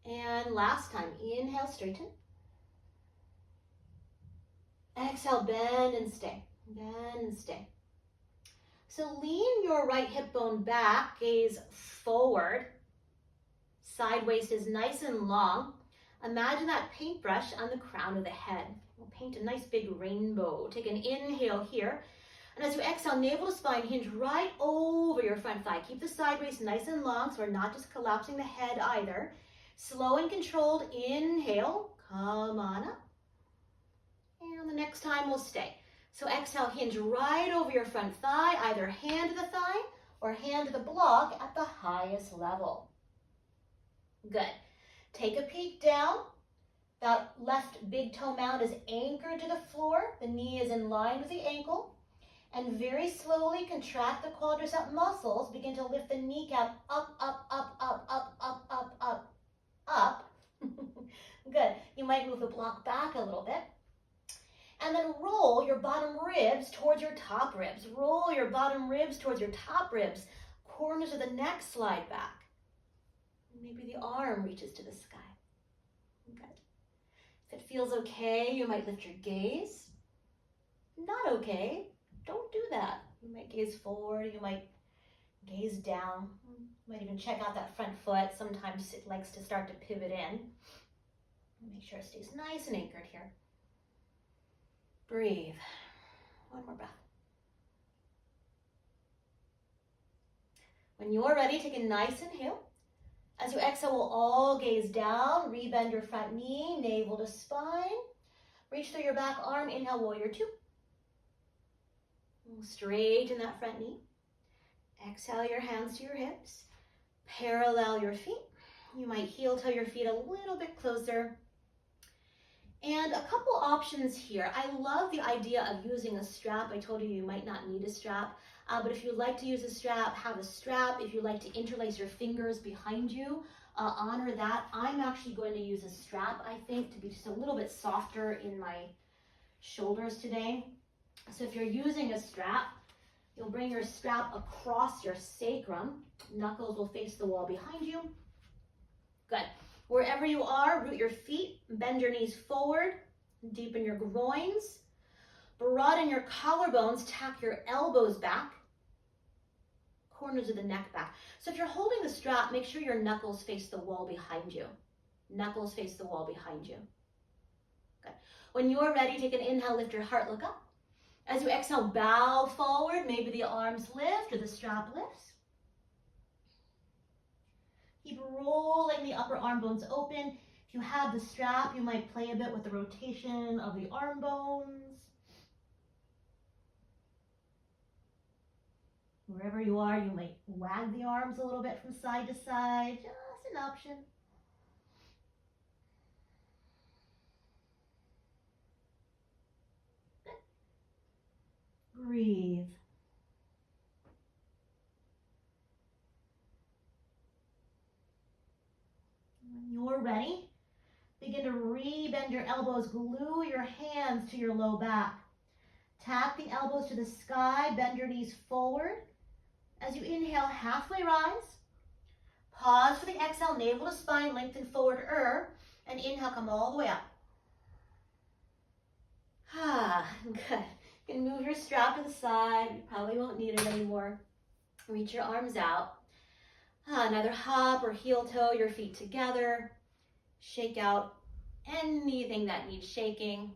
And last time, inhale, straighten. Exhale, bend and stay. Bend and stay. So lean your right hip bone back, gaze forward. Side waist is nice and long. Imagine that paintbrush on the crown of the head. We'll paint a nice big rainbow. Take an inhale here. And as you exhale, navel to spine, hinge right over your front thigh. Keep the side waist nice and long so we're not just collapsing the head either. Slow and controlled inhale, come on up. And the next time we'll stay. So exhale, hinge right over your front thigh, either hand to the thigh or hand to the block at the highest level. Good. Take a peek down. That left big toe mound is anchored to the floor. The knee is in line with the ankle. And very slowly contract the quadricep muscles. Begin to lift the kneecap up, up, up, up, up, up, up, up, up. Good. You might move the block back a little bit. And then roll your bottom ribs towards your top ribs. Roll your bottom ribs towards your top ribs. Corners of the neck slide back. Maybe the arm reaches to the sky. Good. If it feels okay, you might lift your gaze. Not okay, don't do that. You might gaze forward, you might gaze down. You might even check out that front foot. Sometimes it likes to start to pivot in. Make sure it stays nice and anchored here. Breathe. One more breath. When you're ready, take a nice inhale. As you exhale, we'll all gaze down. Rebend your front knee, navel to spine. Reach through your back arm. Inhale, warrior two. Straighten that front knee. Exhale your hands to your hips. Parallel your feet. You might heel toe your feet a little bit closer. And a couple options here. I love the idea of using a strap. I told you you might not need a strap. But if you'd like to use a strap, have a strap. If you'd like to interlace your fingers behind you, honor that. I'm actually going to use a strap, I think, to be just a little bit softer in my shoulders today. So if you're using a strap, you'll bring your strap across your sacrum. Knuckles will face the wall behind you. Good. Wherever you are, root your feet, bend your knees forward, deepen your groins, broaden your collarbones, tack your elbows back, corners of the neck back. So if you're holding the strap, make sure your knuckles face the wall behind you. Knuckles face the wall behind you. Good. When you're ready, take an inhale, lift your heart, look up. As you exhale, bow forward. Maybe the arms lift or the strap lifts. Keep rolling the upper arm bones open. If you have the strap, you might play a bit with the rotation of the arm bones. Wherever you are, you might wag the arms a little bit from side to side. Just an option. Good. Breathe. When you're ready, begin to re-bend your elbows. Glue your hands to your low back. Tap the elbows to the sky. Bend your knees forward. As you inhale, halfway rise. Pause for the exhale, navel to spine, lengthen forward, and inhale, come all the way up. Good. You can move your strap to the side. You probably won't need it anymore. Reach your arms out. Another hop or heel toe your feet together. Shake out anything that needs shaking.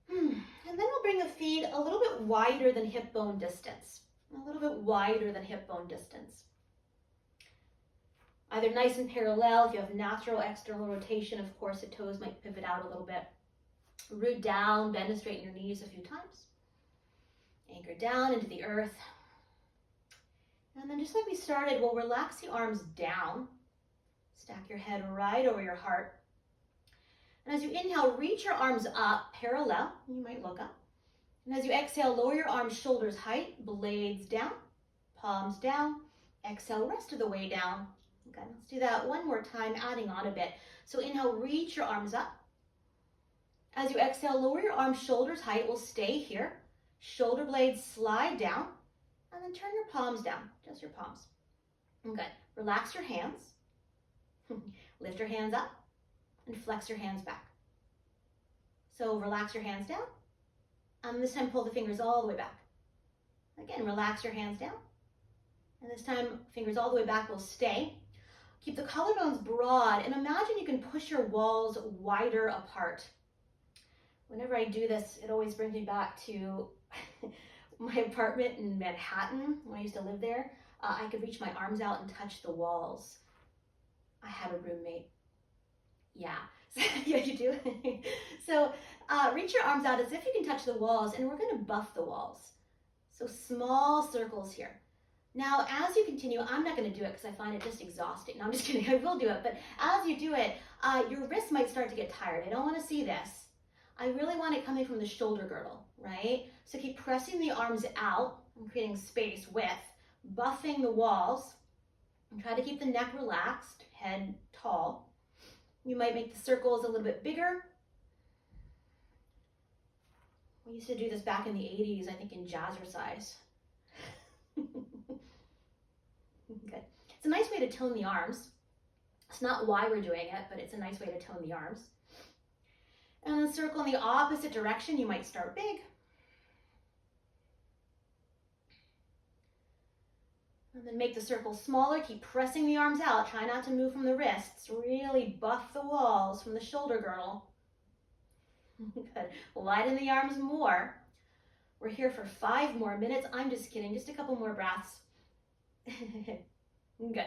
And then we'll bring the feet a little bit wider than hip bone distance. A little bit wider than hip bone distance. Either nice and parallel. If you have natural external rotation, of course, the toes might pivot out a little bit. Root down, bend and straighten your knees a few times. Anchor down into the earth. And then just like we started, we'll relax the arms down. Stack your head right over your heart. And as you inhale, reach your arms up, parallel. You might look up. And as you exhale, lower your arms shoulders height, blades down, palms down. Exhale, rest of the way down. Okay, let's do that one more time, adding on a bit. So inhale, reach your arms up. As you exhale, lower your arms shoulders height. We'll stay here. Shoulder blades slide down. And then turn your palms down, just your palms. Good. Relax your hands. Lift your hands up and flex your hands back. So relax your hands down. And this time pull the fingers all the way back. Again, relax your hands down. And this time, fingers all the way back will stay. Keep the collarbones broad and imagine you can push your walls wider apart. Whenever I do this, it always brings me back to my apartment in Manhattan when I used to live there. I could reach my arms out and touch the walls. I had a roommate. Yeah, yeah, you do. So reach your arms out as if you can touch the walls, and we're going to buff the walls. So small circles here. Now, as you continue, I'm not going to do it because I find it just exhausting. No, I'm just kidding. I will do it. But as you do it, your wrists might start to get tired. I don't want to see this. I really want it coming from the shoulder girdle, right? So keep pressing the arms out and creating space with, buffing the walls. And try to keep the neck relaxed, head tall. You might make the circles a little bit bigger. We used to do this back in the 80s, I think in jazzercise. Good. It's a nice way to tone the arms. It's not why we're doing it, but it's a nice way to tone the arms. And then circle in the opposite direction. You might start big. And then make the circle smaller. Keep pressing the arms out. Try not to move from the wrists. Really buff the walls from the shoulder girdle. Good. Widen the arms more. We're here for 5 more minutes. I'm just kidding. Just a couple more breaths. Good.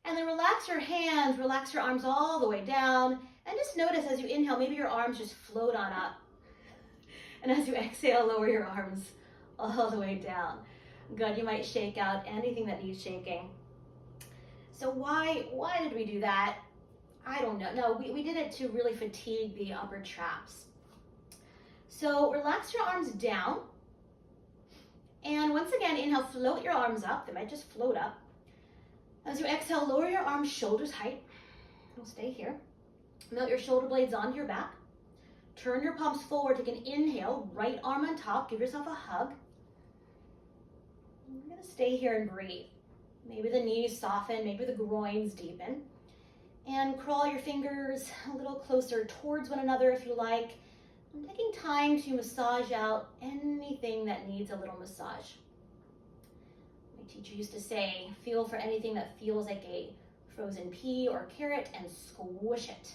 And then relax your hands. Relax your arms all the way down. And just notice as you inhale, maybe your arms just float on up. And as you exhale, lower your arms all the way down. Good, you might shake out anything that needs shaking. So why did we do that? I don't know. No, we did it to really fatigue the upper traps. So relax your arms down. And once again, inhale, float your arms up. They might just float up. As you exhale, lower your arms shoulders height. We'll stay here. Melt your shoulder blades onto your back. Turn your palms forward. Take an inhale, right arm on top. Give yourself a hug. We're going to stay here and breathe. Maybe the knees soften, maybe the groins deepen. And crawl your fingers a little closer towards one another if you like. I'm taking time to massage out anything that needs a little massage. My teacher used to say, feel for anything that feels like a frozen pea or carrot and squish it.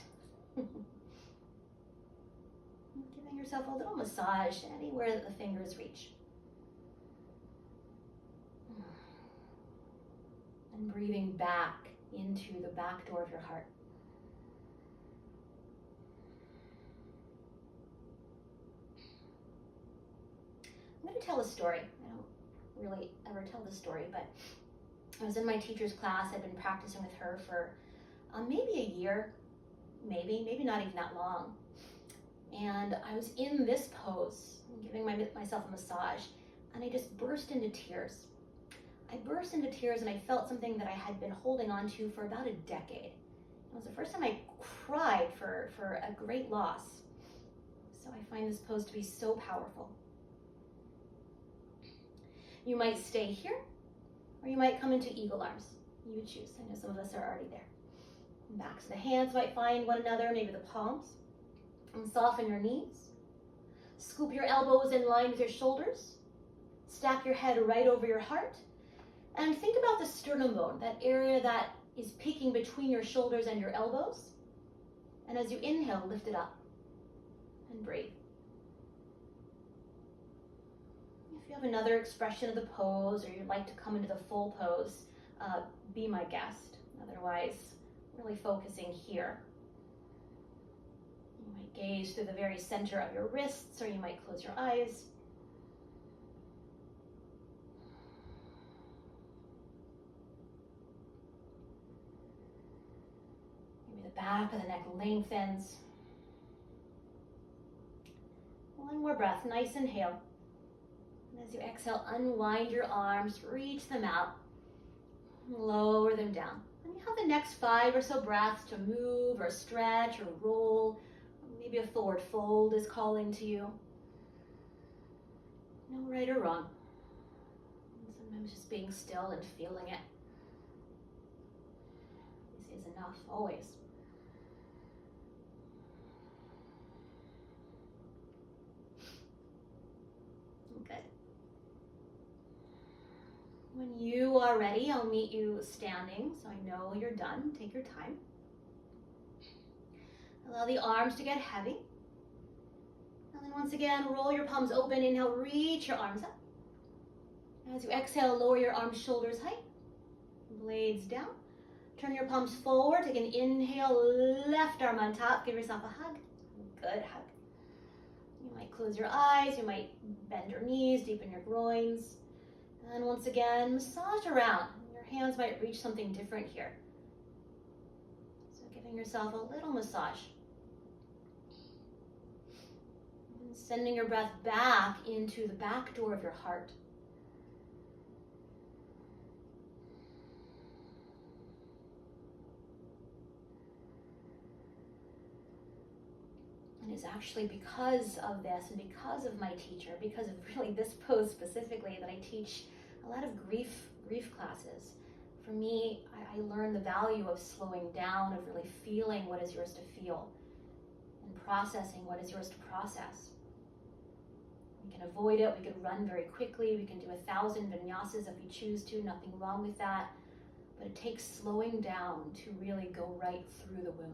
Giving yourself a little massage anywhere that the fingers reach. And breathing back into the back door of your heart. I'm going to tell a story. I don't really ever tell this story, but I was in my teacher's class. I'd been practicing with her for maybe a year, maybe not even that long. And I was in this pose, giving myself a massage, and I just burst into tears. I burst into tears and I felt something that I had been holding on to for about a decade. It was the first time I cried for a great loss. So I find this pose to be so powerful. You might stay here, or you might come into eagle arms. You would choose. I know some of us are already there. And backs of the hands might find one another, maybe the palms. And soften your knees. Scoop your elbows in line with your shoulders. Stack your head right over your heart. And think about the sternum bone, that area that is peeking between your shoulders and your elbows. And as you inhale, lift it up and breathe. If you have another expression of the pose, or you'd like to come into the full pose, be my guest. Otherwise, really focusing here. You might gaze through the very center of your wrists, or you might close your eyes. back of the neck lengthens. One more breath, nice inhale. And as you exhale, unwind your arms, reach them out, lower them down. And you have the next 5 or so breaths to move or stretch or roll. Maybe a forward fold is calling to you. No right or wrong. Sometimes just being still and feeling it is enough, always. Good. When you are ready, I'll meet you standing, so I know you're done. Take your time. Allow the arms to get heavy. And then once again, roll your palms open. Inhale, reach your arms up. As you exhale, lower your arms, shoulders height. Blades down. Turn your palms forward. Take an inhale, left arm on top. Give yourself a hug. Good hug. You might close your eyes. You might bend your knees, deepen your groins. And once again, massage around. Your hands might reach something different here. So giving yourself a little massage. And sending your breath back into the back door of your heart. And it's actually because of this and because of my teacher, because of really this pose specifically, that I teach a lot of grief classes. For me, I learned the value of slowing down, of really feeling what is yours to feel, and processing what is yours to process. We can avoid it, we can run very quickly, we can do 1,000 vinyasas if we choose to, nothing wrong with that. But it takes slowing down to really go right through the wound.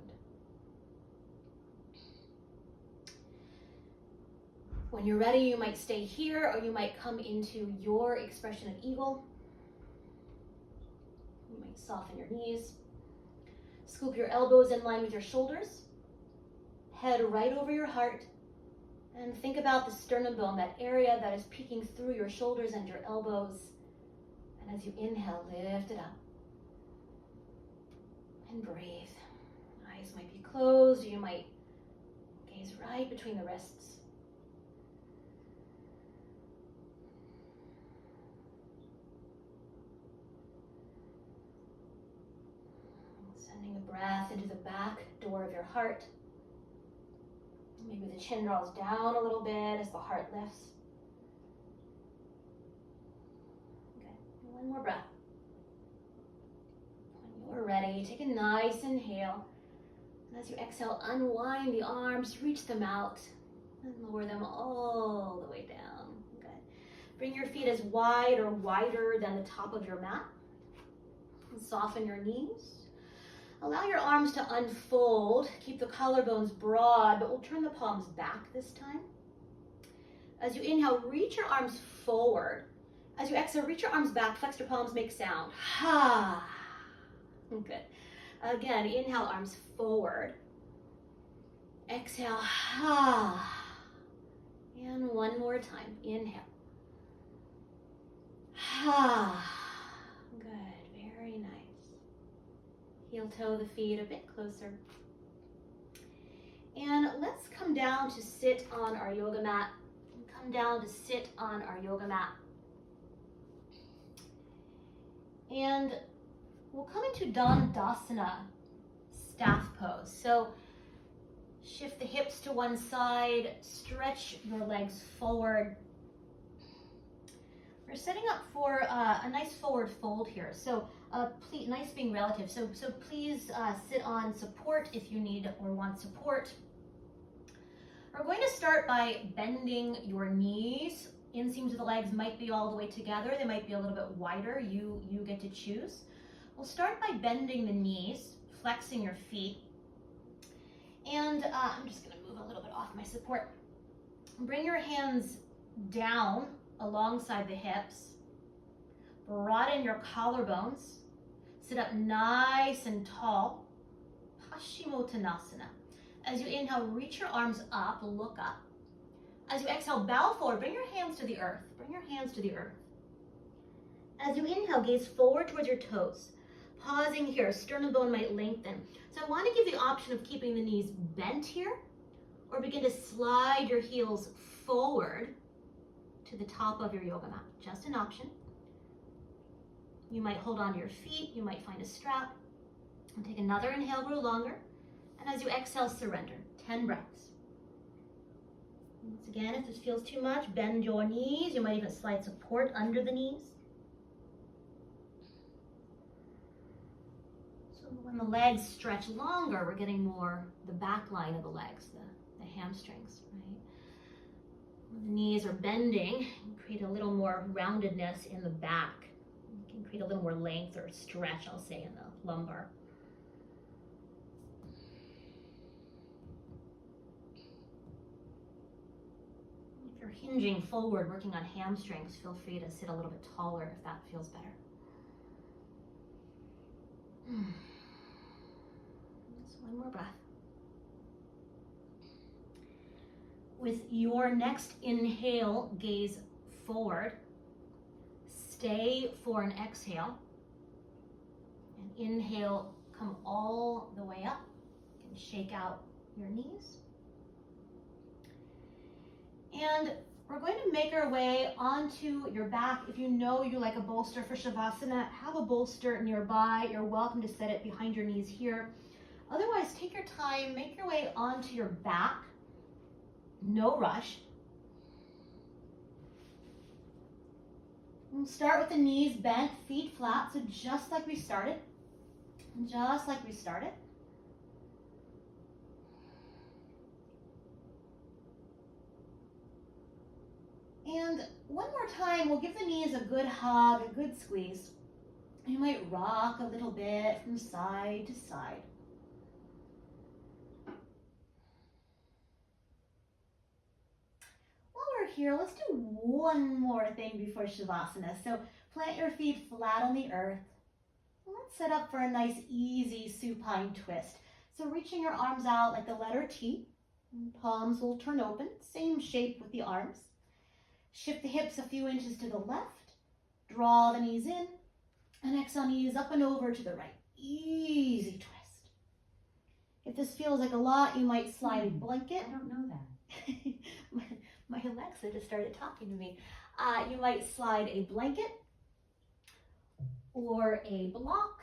When you're ready, you might stay here, or you might come into your expression of eagle. You might soften your knees. Scoop your elbows in line with your shoulders. Head right over your heart. And think about the sternum bone, that area that is peeking through your shoulders and your elbows. And as you inhale, lift it up. And breathe. Eyes might be closed. You might gaze right between the wrists. Sending a breath into the back door of your heart. Maybe the chin draws down a little bit as the heart lifts. Okay, one more breath. When you're ready, take a nice inhale. And as you exhale, unwind the arms, reach them out, and lower them all the way down. Good. Bring your feet as wide or wider than the top of your mat. And soften your knees. Allow your arms to unfold. Keep the collarbones broad, but we'll turn the palms back this time. As you inhale, reach your arms forward. As you exhale, reach your arms back, flex your palms, make sound. Ha. Good. Again, inhale, arms forward. Exhale, ha. And one more time. Inhale. Ha. Good. Very nice. Heel toe the feet a bit closer. And let's come down to sit on our yoga mat. Come down to sit on our yoga mat. And we'll come into Dandasana, staff pose. So shift the hips to one side, stretch your legs forward. We're setting up for a nice forward fold here. So please, nice being relative. So please sit on support if you need or want support. We're going to start by bending your knees. Inseams of the legs might be all the way together. They might be a little bit wider. You get to choose. We'll start by bending the knees, flexing your feet. And I'm just going to move a little bit off my support. Bring your hands down alongside the hips. Broaden your collarbones. Sit up nice and tall. Paschimottanasana. As you inhale, reach your arms up, look up. As you exhale, bow forward. Bring your hands to the earth. Bring your hands to the earth. As you inhale, gaze forward towards your toes. Pausing here, sternum bone might lengthen. So I want to give the option of keeping the knees bent here, or begin to slide your heels forward to the top of your yoga mat. Just an option. You might hold on to your feet, you might find a strap, and take another inhale, grow longer. And as you exhale, surrender. 10 breaths. Once again, if this feels too much, bend your knees. You might even slide support under the knees. So when the legs stretch longer, we're getting more the back line of the legs, the hamstrings, right? When the knees are bending, you create a little more roundedness in the back. You can create a little more length or stretch, I'll say, in the lumbar. If you're hinging forward, working on hamstrings, feel free to sit a little bit taller if that feels better. Just one more breath. With your next inhale, gaze forward. Stay for an exhale. And inhale, come all the way up. You can shake out your knees. And we're going to make our way onto your back. If you know you like a bolster for Shavasana, have a bolster nearby. You're welcome to set it behind your knees here. Otherwise, take your time, make your way onto your back. No rush. We'll start with the knees bent, feet flat, so just like we started. Just like we started. And one more time, we'll give the knees a good hug, a good squeeze. You might rock a little bit from side to side. While we're here, let's do one more thing before Shavasana. So plant your feet flat on the earth. Let's set up for a nice, easy supine twist. So reaching your arms out like the letter T. Palms will turn open, same shape with the arms. Shift the hips a few inches to the left. Draw the knees in. And exhale, knees up and over to the right. Easy twist. If this feels like a lot, you might slide a blanket. I don't know that. My Alexa just started talking to me. You might slide a blanket or a block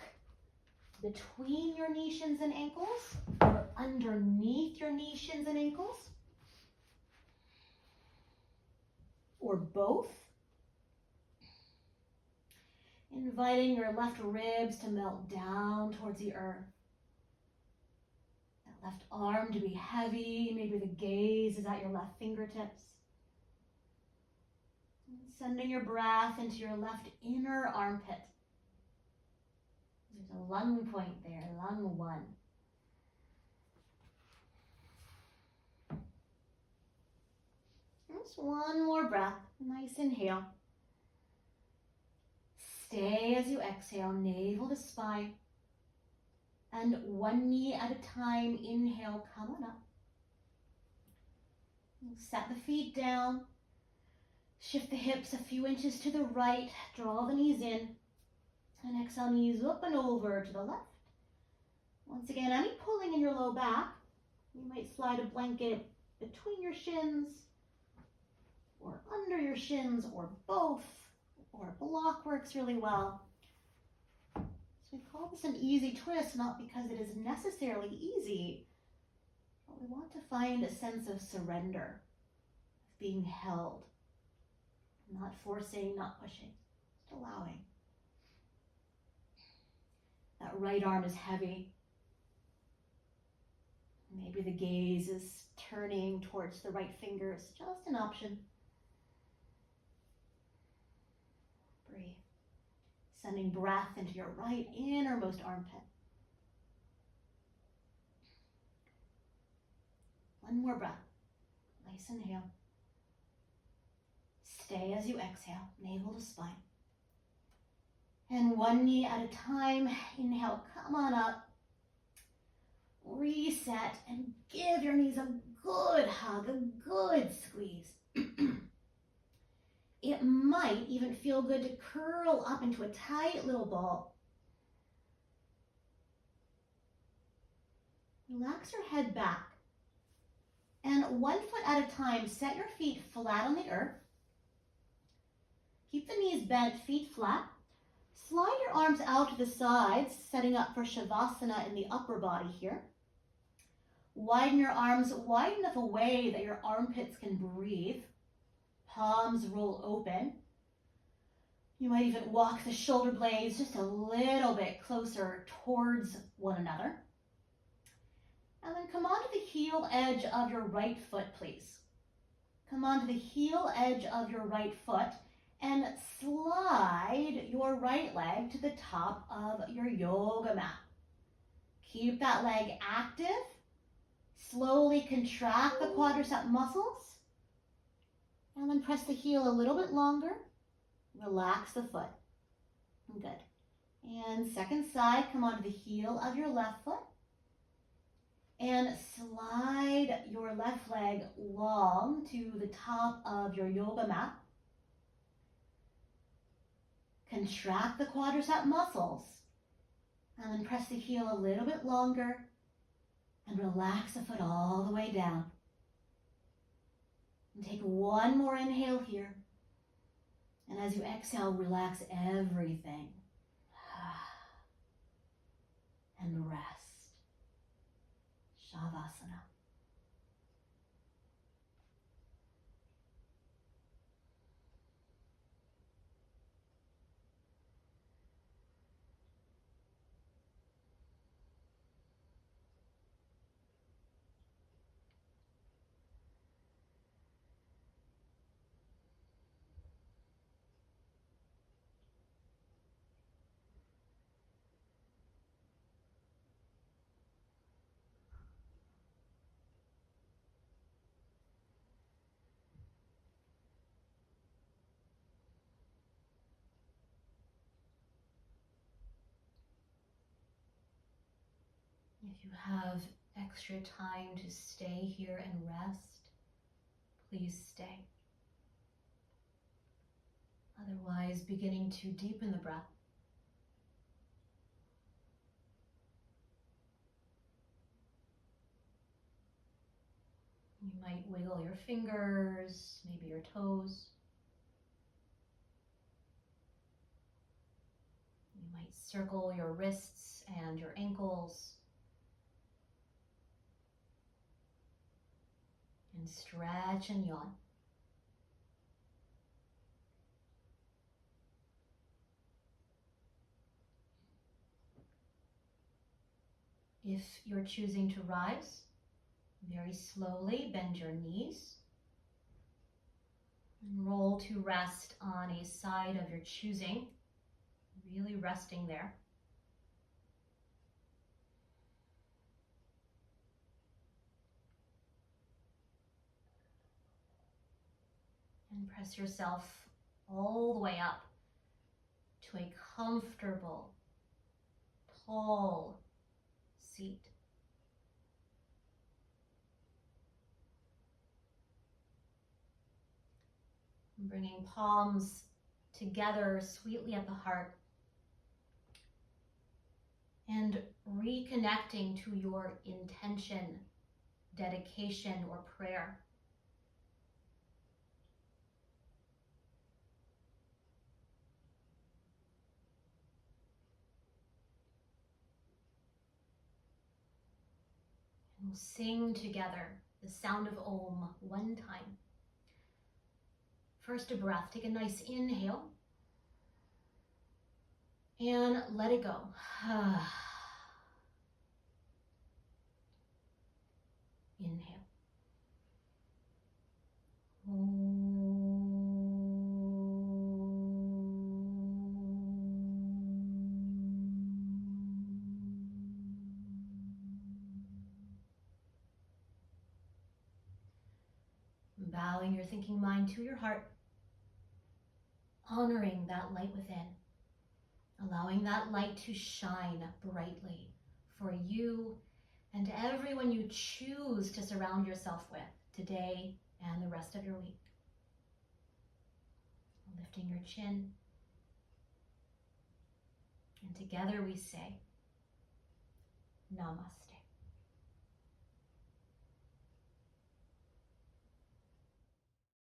between your knee shins and ankles or underneath your knee shins and ankles, or both. Inviting your left ribs to melt down towards the earth. That left arm to be heavy. Maybe the gaze is at your left fingertips. And sending your breath into your left inner armpit. There's a lung point there, lung 1. Just one more breath. Nice inhale. Stay as you exhale, navel to spine. And one knee at a time, inhale, come on up. Set the feet down. Shift the hips a few inches to the right. Draw the knees in. And exhale, knees up and over to the left. Once again, any pulling in your low back. You might slide a blanket between your shins, or under your shins, or both. Or block works really well. So we call this an easy twist, not because it is necessarily easy, but we want to find a sense of surrender, of being held, not forcing, not pushing, just allowing. That right arm is heavy. Maybe the gaze is turning towards the right fingers, just an option. Breathe. Sending breath into your right innermost armpit. One more breath. Nice inhale. Stay as you exhale, navel to spine. And one knee at a time. Inhale, come on up. Reset and give your knees a good hug, a good squeeze. It might even feel good to curl up into a tight little ball. Relax your head back. And 1 foot at a time, set your feet flat on the earth. Keep the knees bent, feet flat. Slide your arms out to the sides, setting up for Shavasana in the upper body here. Widen your arms wide enough away that your armpits can breathe. Palms roll open. You might even walk the shoulder blades just a little bit closer towards one another. And then come onto the heel edge of your right foot, please. Come onto the heel edge of your right foot and slide your right leg to the top of your yoga mat. Keep that leg active. Slowly contract the quadricep muscles. And then press the heel a little bit longer. Relax the foot. Good. And second side, come onto the heel of your left foot. And slide your left leg long to the top of your yoga mat. Contract the quadricep muscles. And then press the heel a little bit longer. And relax the foot all the way down. And take one more inhale here. And as you exhale, relax everything. And rest. Shavasana. If you have extra time to stay here and rest, please stay. Otherwise, beginning to deepen the breath. You might wiggle your fingers, maybe your toes. You might circle your wrists and your ankles. And stretch and yawn. If you're choosing to rise, very slowly bend your knees and roll to rest on a side of your choosing, really resting there. And press yourself all the way up to a comfortable, tall seat. Bringing palms together sweetly at the heart and reconnecting to your intention, dedication, or prayer. And we'll sing together the sound of Om one time. First, a breath. Take a nice inhale and let it go. Inhale. Bowing your thinking mind to your heart, honoring that light within, allowing that light to shine brightly for you and everyone you choose to surround yourself with today and the rest of your week. Lifting your chin. And together we say, Namaste.